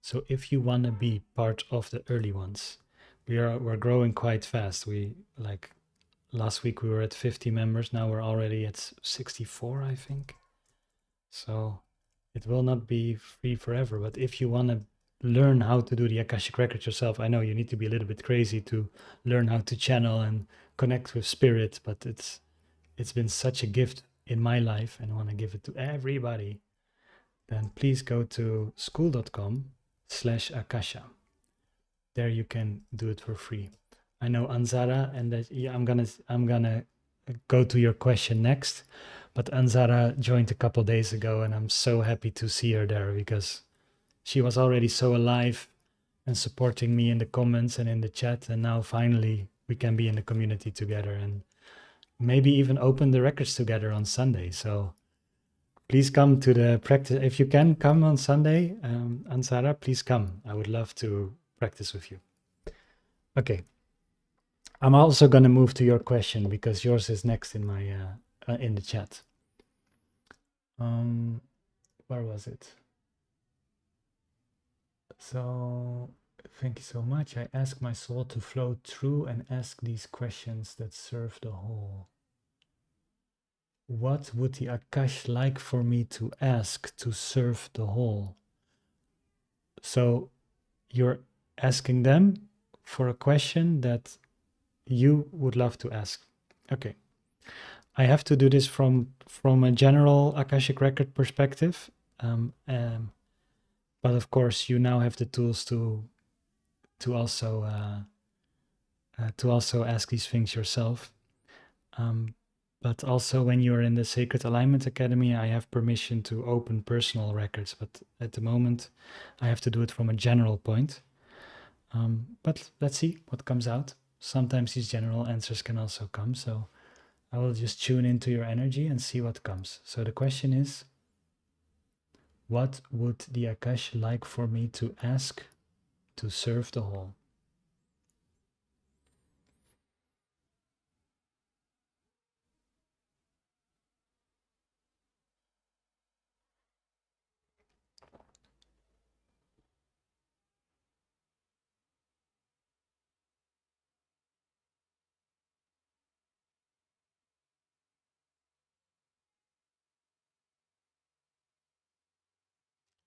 So if you want to be part of the early ones, we're growing quite fast. We like last week we were at 50 members. Now we're already at 64, I think. So it will not be free forever. But if you want to learn how to do the Akashic records yourself, I know you need to be a little bit crazy to learn how to channel and connect with spirit. But it's been such a gift in my life, and I want to give it to everybody. Then please go to school.com/Akasha. There you can do it for free. I know Anzara, and that I'm gonna go to your question next. But Anzara joined a couple days ago, and I'm so happy to see her there because she was already so alive and supporting me in the comments and in the chat. And now finally we can be in the community together and maybe even open the records together on Sunday. So please come to the practice. If you can come on Sunday, Ansara, please come. I would love to practice with you. Okay. I'm also going to move to your question because yours is next in my in the chat. Where was it? So thank you so much. I ask my soul to flow through and ask these questions that serve the whole. What would the Akash like for me to ask to serve the whole? So you're asking them for a question that you would love to ask. Okay. I have to do this from a general Akashic record perspective. But of course, you now have the tools to also to also ask these things yourself. But also, when you're in the Sacred Alignment Academy, I have permission to open personal records. But at the moment, I have to do it from a general point. But let's see what comes out. Sometimes these general answers can also come. So I will just tune into your energy and see what comes. So the question is, what would the Akash like for me to ask to serve the whole?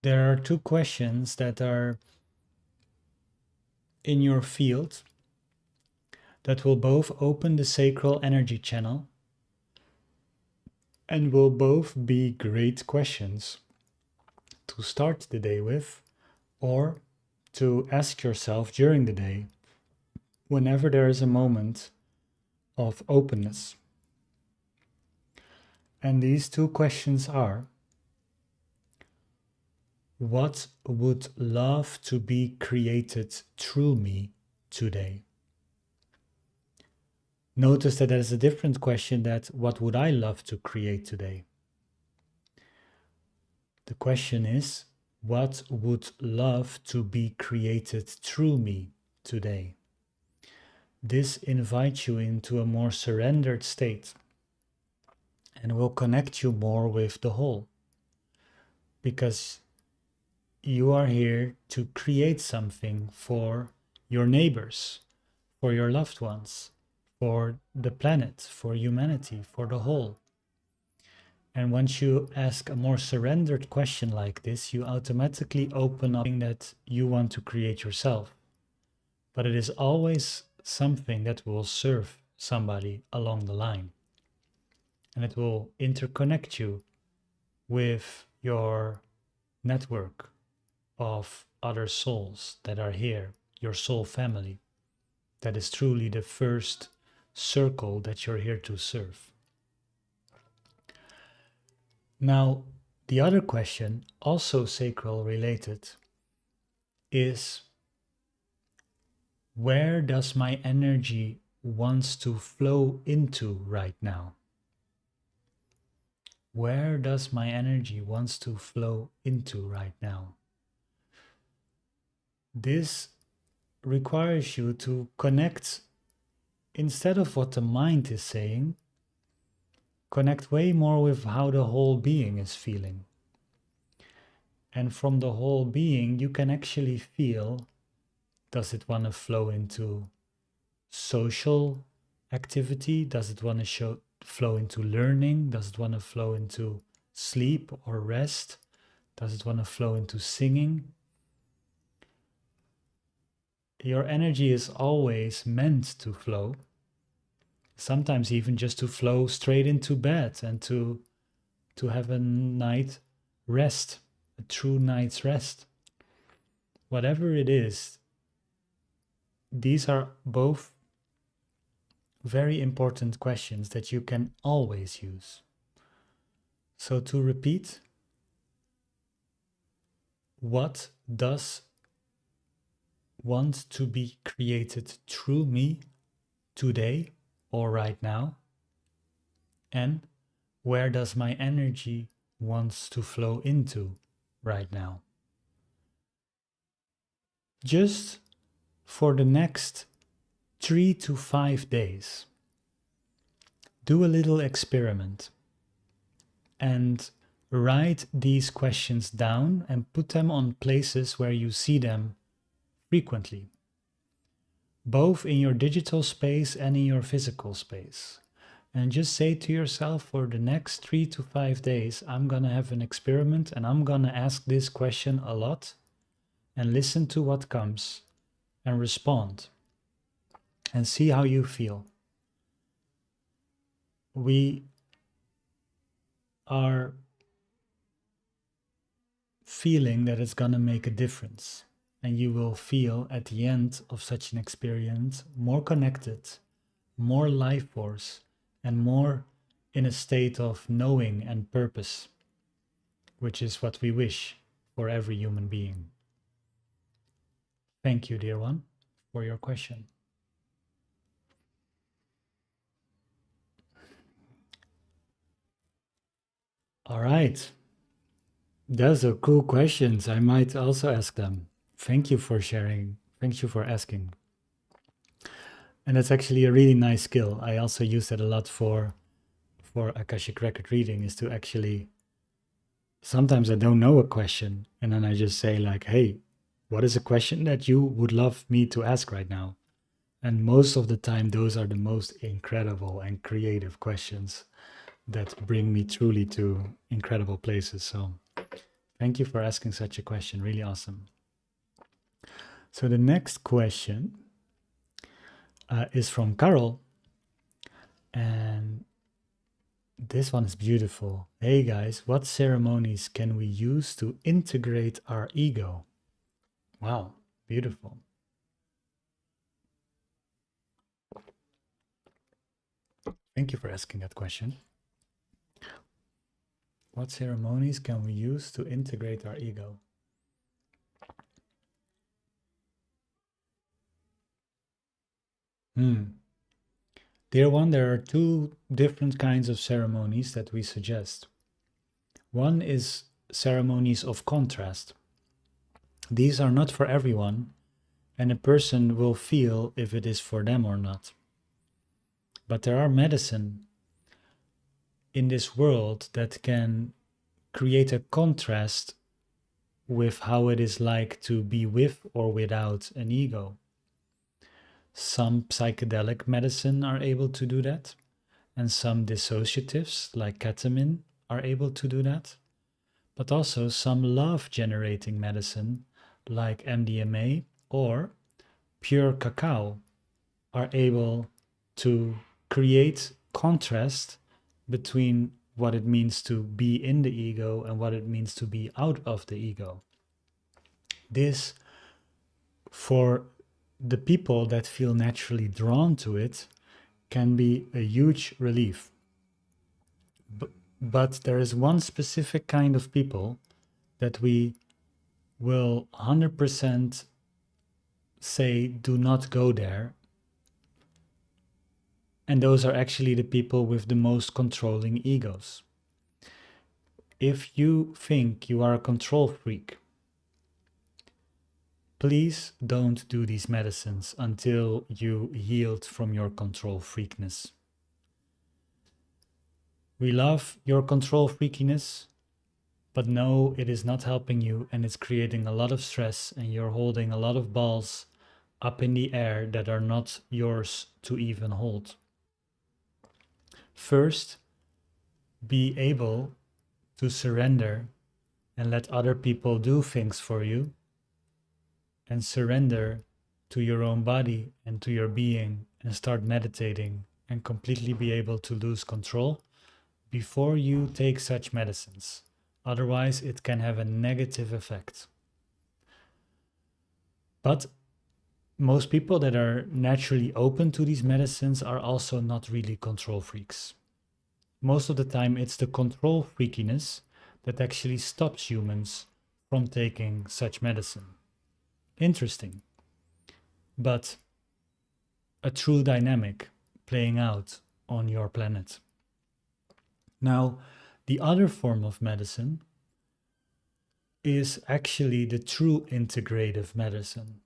There are two questions that are in your field that will both open the sacral energy channel and will both be great questions to start the day with or to ask yourself during the day whenever there is a moment of openness. And these two questions are: what would love to be created through me today? Notice that is a different question that what would I love to create today? The question is, what would love to be created through me today? This invites you into a more surrendered state and will connect you more with the whole, because you are here to create something for your neighbors, for your loved ones, for the planet, for humanity, for the whole. And once you ask a more surrendered question like this, you automatically open up that you want to create yourself. But it is always something that will serve somebody along the line. And it will interconnect you with your network of other souls that are here, your soul family. That is truly the first circle that you're here to serve. Now, the other question, also sacral related, is where does my energy wants to flow into right now? Where does my energy wants to flow into right now? This requires you to connect, instead of what the mind is saying, connect way more with how the whole being is feeling. And from the whole being, you can actually feel, does it want to flow into social activity? Does it want to flow into learning? Does it want to flow into sleep or rest? Does it want to flow into singing? Your energy is always meant to flow. Sometimes even just to flow straight into bed and to have a night rest, a true night's rest. Whatever it is, these are both very important questions that you can always use. So to repeat, what does want to be created through me today or right now? And where does my energy wants to flow into right now? Just for the next 3 to 5 days, do a little experiment and write these questions down and put them on places where you see them frequently, both in your digital space and in your physical space. And just say to yourself, for the next 3 to 5 days, I'm going to have an experiment and I'm going to ask this question a lot and listen to what comes and respond and see how you feel. We are feeling that it's going to make a difference. and you will feel at the end of such an experience more connected, more life force, and more in a state of knowing and purpose, which is what we wish for every human being. Thank you, dear one, for your question. All right. Those are cool questions. I might also ask them. Thank you for sharing. Thank you for asking. And that's actually a really nice skill. I also use that a lot for Akashic record reading, is to actually, sometimes I don't know a question and then I just say like, hey, what is a question that you would love me to ask right now? And most of the time, those are the most incredible and creative questions that bring me truly to incredible places. So thank you for asking such a question. Really awesome. So the next question is from Carol. And this one is beautiful. Hey guys, what ceremonies can we use to integrate our ego? Wow, beautiful. Thank you for asking that question. What ceremonies can we use to integrate our ego? Dear one, there are two different kinds of ceremonies that we suggest. One is ceremonies of contrast. These are not for everyone, and a person will feel if it is for them or not. But there are medicine in this world that can create a contrast with how it is like to be with or without an ego. Some psychedelic medicine are able to do that, and some dissociatives like ketamine are able to do that. But also some love-generating medicine like MDMA or pure cacao are able to create contrast between what it means to be in the ego and what it means to be out of the ego. This, for the people that feel naturally drawn to it, can be a huge relief. But there is one specific kind of people that we will 100% say do not go there. And those are actually the people with the most controlling egos. If you think you are a control freak, please don't do these medicines until you healed from your control freakness. We love your control freakiness, but no, it is not helping you and it's creating a lot of stress and you're holding a lot of balls up in the air that are not yours to even hold. First, be able to surrender and let other people do things for you, and surrender to your own body and to your being and start meditating and completely be able to lose control before you take such medicines. Otherwise, it can have a negative effect. But most people that are naturally open to these medicines are also not really control freaks. Most of the time, it's the control freakiness that actually stops humans from taking such medicine. Interesting. But a true dynamic playing out on your planet. Now, the other form of medicine is actually the true integrative medicine.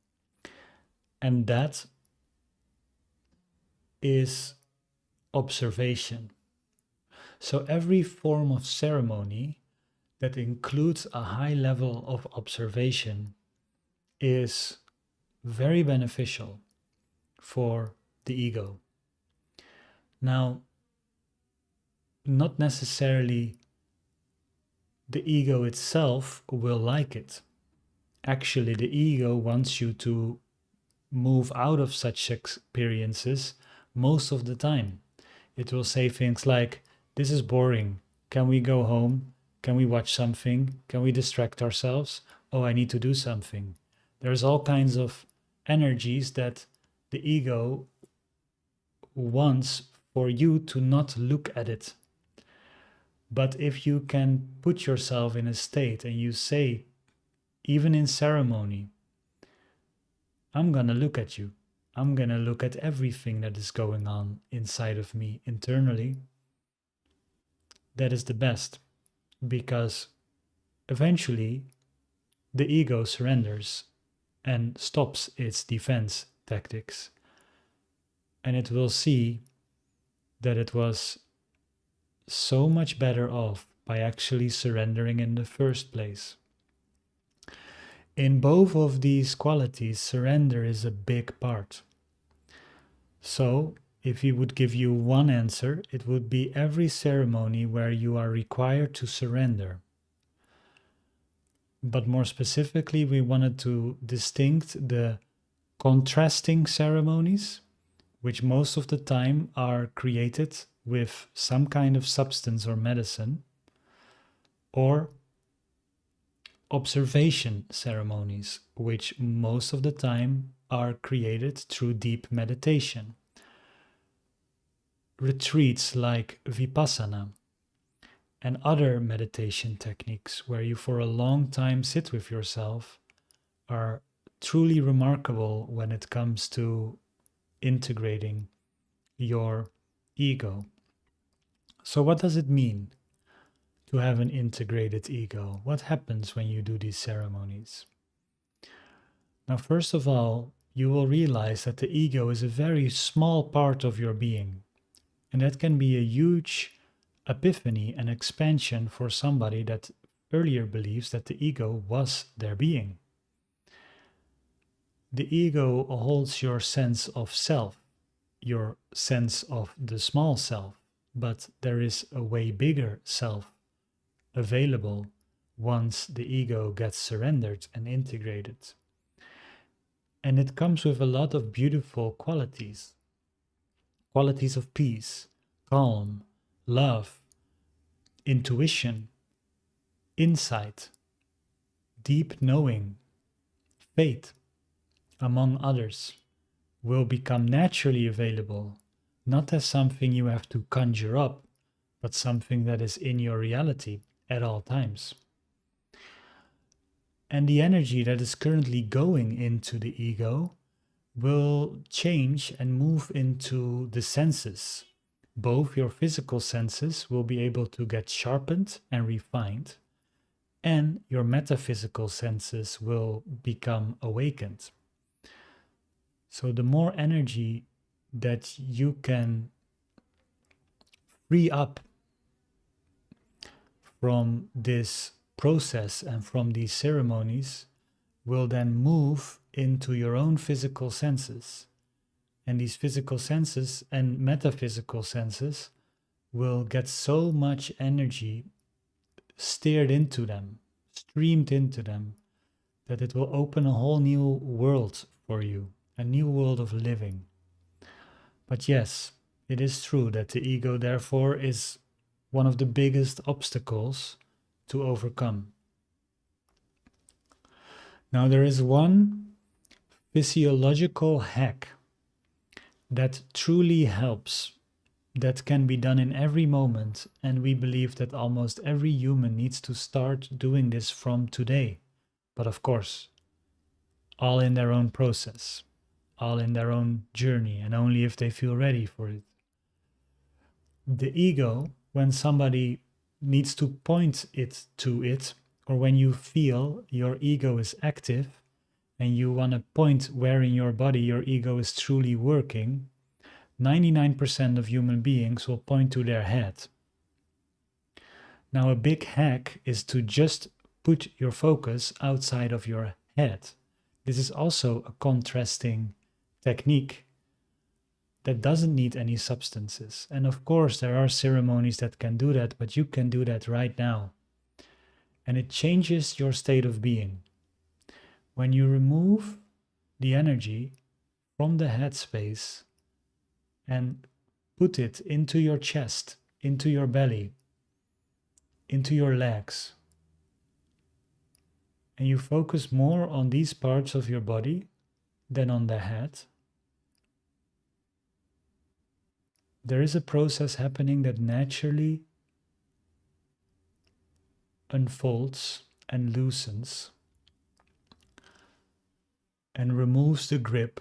And that is observation. So every form of ceremony that includes a high level of observation is very beneficial for the ego. Now, not necessarily the ego itself will like it. Actually, the ego wants you to move out of such experiences most of the time. It will say things like, this is boring. Can we go home? Can we watch something? Can we distract ourselves? Oh, I need to do something. There's all kinds of energies that the ego wants for you to not look at it. But if you can put yourself in a state and you say, even in ceremony, I'm gonna look at you. I'm gonna look at everything that is going on inside of me internally. That is the best, because eventually the ego surrenders and stops its defense tactics. And it will see that it was so much better off by actually surrendering in the first place. In both of these qualities, surrender is a big part. So, if he would give you one answer, it would be every ceremony where you are required to surrender. But more specifically, we wanted to distinct the contrasting ceremonies, which most of the time are created with some kind of substance or medicine, or observation ceremonies, which most of the time are created through deep meditation. Retreats like Vipassana and other meditation techniques where you for a long time sit with yourself are truly remarkable when it comes to integrating your ego. So, what does it mean to have an integrated ego? What happens when you do these ceremonies? Now, first of all, you will realize that the ego is a very small part of your being, and that can be a huge epiphany and expansion for somebody that earlier believes that the ego was their being. The ego holds your sense of self, your sense of the small self, but there is a way bigger self available once the ego gets surrendered and integrated. And it comes with a lot of beautiful qualities of peace, calm, love, intuition, insight, deep knowing, faith, among others, will become naturally available, not as something you have to conjure up, but something that is in your reality at all times. And the energy that is currently going into the ego will change and move into the senses. Both your physical senses will be able to get sharpened and refined, and your metaphysical senses will become awakened. So, the more energy that you can free up from this process and from these ceremonies will then move into your own physical senses. And these physical senses and metaphysical senses will get so much energy steered into them, streamed into them, that it will open a whole new world for you, a new world of living. But yes, it is true that the ego, therefore, is one of the biggest obstacles to overcome. Now, there is one physiological hack that truly helps, that can be done in every moment, and we believe that almost every human needs to start doing this from today. But of course, all in their own process, all in their own journey, and only if they feel ready for it. The ego, when somebody needs to point it to it, or when you feel your ego is active and you want to point where in your body your ego is truly working, 99% of human beings will point to their head. Now, a big hack is to just put your focus outside of your head. This is also a contrasting technique that doesn't need any substances. And of course, there are ceremonies that can do that, but you can do that right now. And it changes your state of being. When you remove the energy from the headspace and put it into your chest, into your belly, into your legs, and you focus more on these parts of your body than on the head, there is a process happening that naturally unfolds and loosens and removes the grip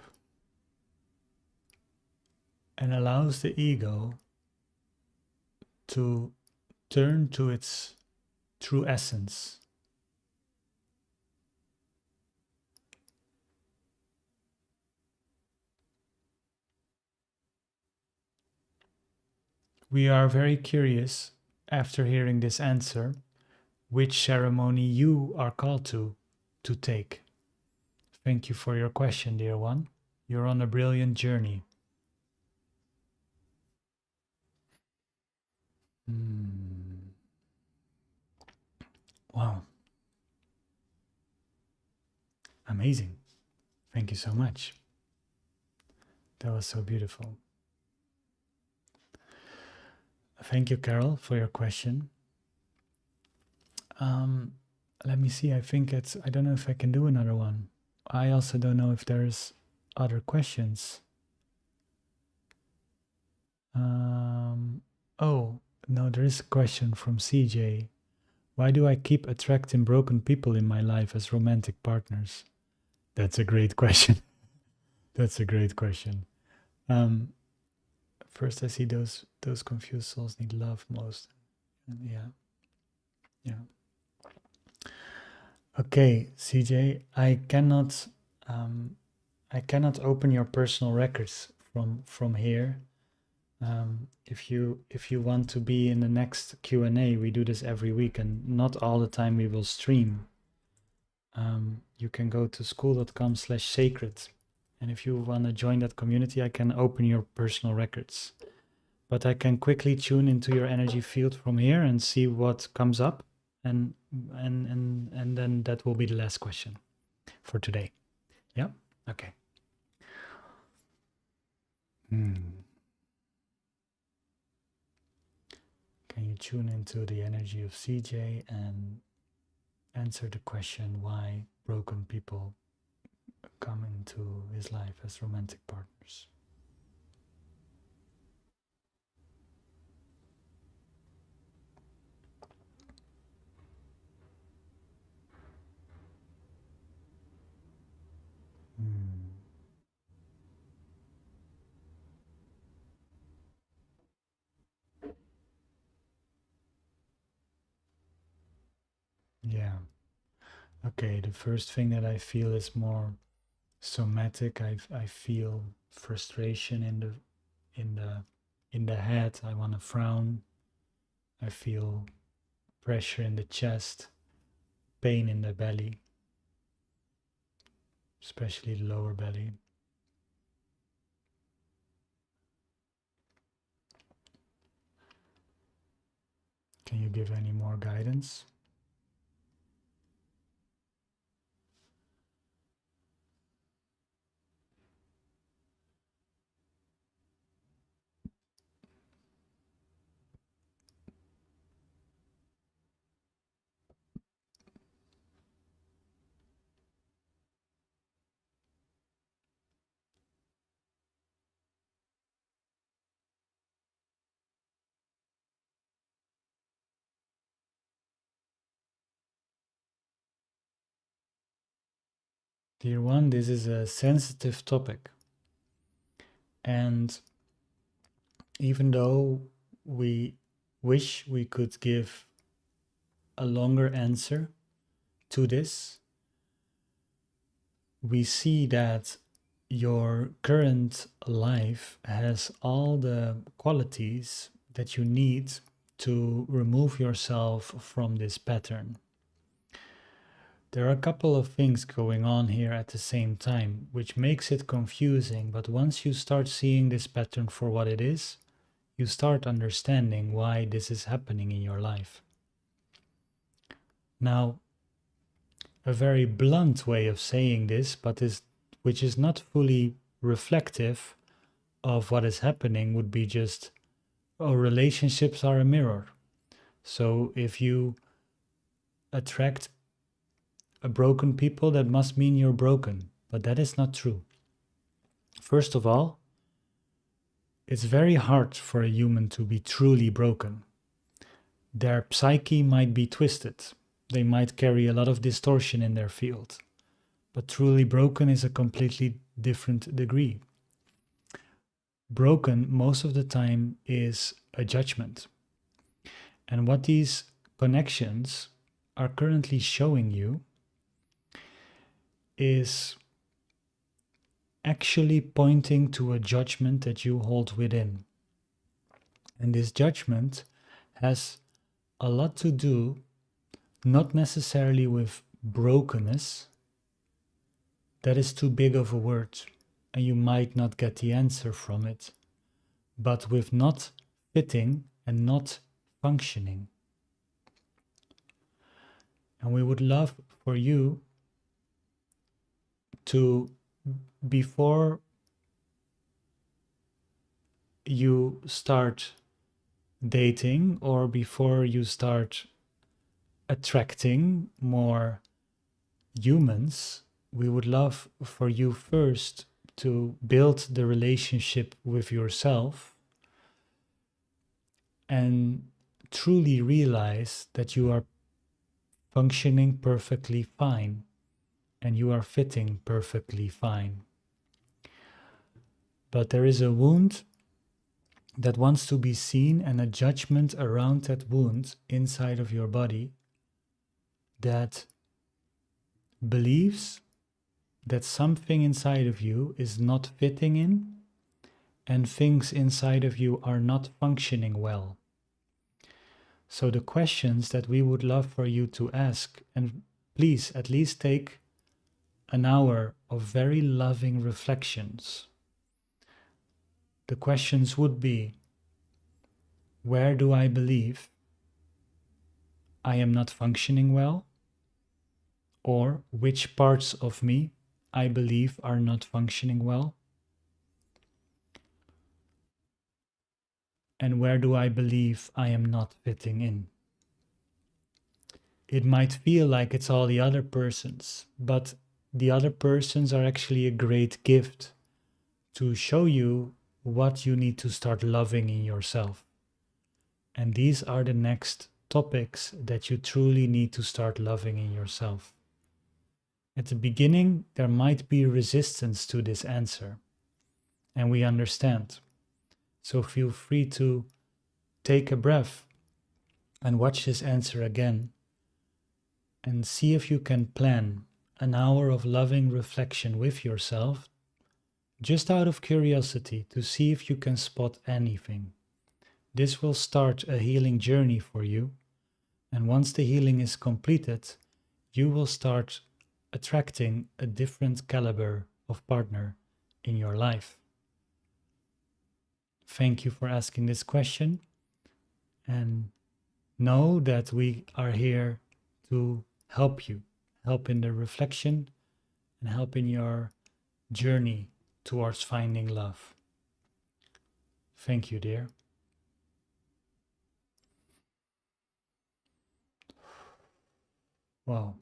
and allows the ego to turn to its true essence. We are very curious, after hearing this answer, which ceremony you are called to take. Thank you for your question, dear one. You're on a brilliant journey. Wow. Amazing. Thank you so much. That was so beautiful. Thank you, Carol, for your question. Let me see. I think I don't know if I can do another one. I also don't know if there's other questions. Oh, no, there is a question from CJ. Why do I keep attracting broken people in my life as romantic partners? That's a great question. That's a great question. First, I see those confused souls need love most. Yeah. Okay, CJ, I cannot open your personal records from here. If you want to be in the next Q&A, we do this every week, and not all the time we will stream. You can go to school.com/sacred, and if you want to join that community, I can open your personal records. But I can quickly tune into your energy field from here and see what comes up, and then that will be the last question for today. Yeah? Okay. Can you tune into the energy of CJ and answer the question why broken people come into his life as romantic partners? Yeah. Okay, the first thing that I feel is more somatic. I feel frustration in the head. I want to frown. I feel pressure in the chest, pain in the belly, especially the lower belly. Can you give any more guidance? Dear one, this is a sensitive topic. And even though we wish we could give a longer answer to this, we see that your current life has all the qualities that you need to remove yourself from this pattern. There are a couple of things going on here at the same time, which makes it confusing, but once you start seeing this pattern for what it is, you start understanding why this is happening in your life. Now, a very blunt way of saying this, which is not fully reflective of what is happening, would be just, oh, relationships are a mirror. So if you attract a broken people, that must mean you're broken. But that is not true. First of all, it's very hard for a human to be truly broken. Their psyche might be twisted. They might carry a lot of distortion in their field. But truly broken is a completely different degree. Broken, most of the time, is a judgment. And what these connections are currently showing you is actually pointing to a judgment that you hold within. And this judgment has a lot to do, not necessarily with brokenness. That is too big of a word, and you might not get the answer from it, but with not fitting and not functioning. And we would love for you to, before you start dating or before you start attracting more humans, we would love for you first to build the relationship with yourself and truly realize that you are functioning perfectly fine and you are fitting perfectly fine. But there is a wound that wants to be seen and a judgment around that wound inside of your body that believes that something inside of you is not fitting in and things inside of you are not functioning well. So the questions that we would love for you to ask, and please at least take an hour of very loving reflections. The questions would be, where do I believe I am not functioning well? Or which parts of me I believe are not functioning well? And where do I believe I am not fitting in? It might feel like it's all the other persons, but the other persons are actually a great gift to show you what you need to start loving in yourself. And these are the next topics that you truly need to start loving in yourself. At the beginning, there might be resistance to this answer, and we understand. So feel free to take a breath and watch this answer again and see if you can plan an hour of loving reflection with yourself, just out of curiosity, to see if you can spot anything. This will start a healing journey for you, and once the healing is completed, you will start attracting a different caliber of partner in your life. Thank you for asking this question, and know that we are here to help you, help in the reflection and help in your journey towards finding love. Thank you, dear. Wow.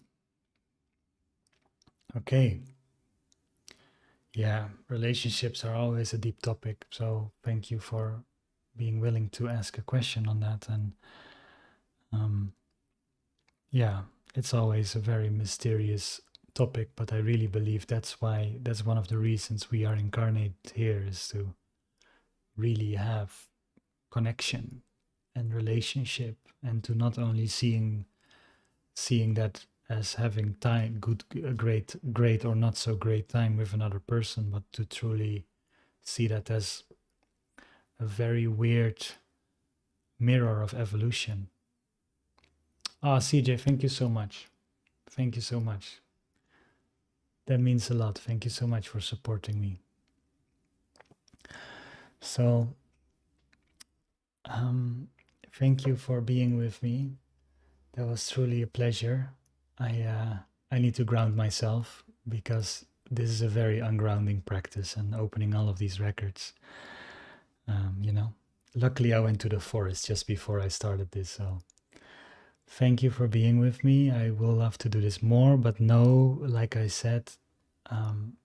Okay. Yeah, relationships are always a deep topic, so thank you for being willing to ask a question on that. And yeah, it's always a very mysterious topic, but I really believe that's one of the reasons we are incarnate here, is to really have connection and relationship, and to not only seeing that as having time, great or not so great time with another person, but to truly see that as a very weird mirror of evolution. CJ, thank you so much. Thank you so much. That means a lot. Thank you so much for supporting me. So, thank you for being with me. That was truly a pleasure. I need to ground myself because this is a very ungrounding practice, and opening all of these records. Luckily I went to the forest just before I started this, so Thank you for being with me. I will love to do this more, but no, like I said, um,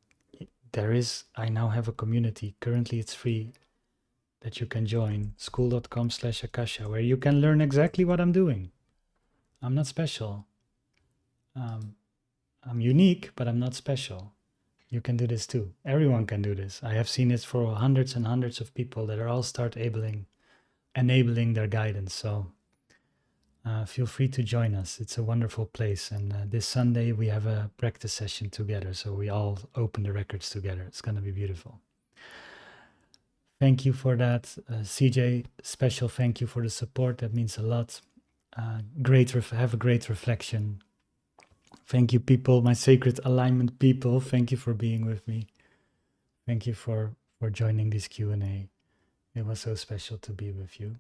I now have a community. Currently, it's free that you can join, school.com/Akasha, where you can learn exactly what I'm doing. I'm not special. I'm unique, but I'm not special. You can do this too. Everyone can do this. I have seen it for hundreds and hundreds of people that are all enabling their guidance. So feel free to join us. It's a wonderful place. And this Sunday we have a practice session together. So we all open the records together. It's going to be beautiful. Thank you for that. CJ, special thank you for the support. That means a lot. Have a great reflection. Thank you, people, my sacred alignment people. Thank you for being with me. Thank you for joining this Q&A. It was so special to be with you.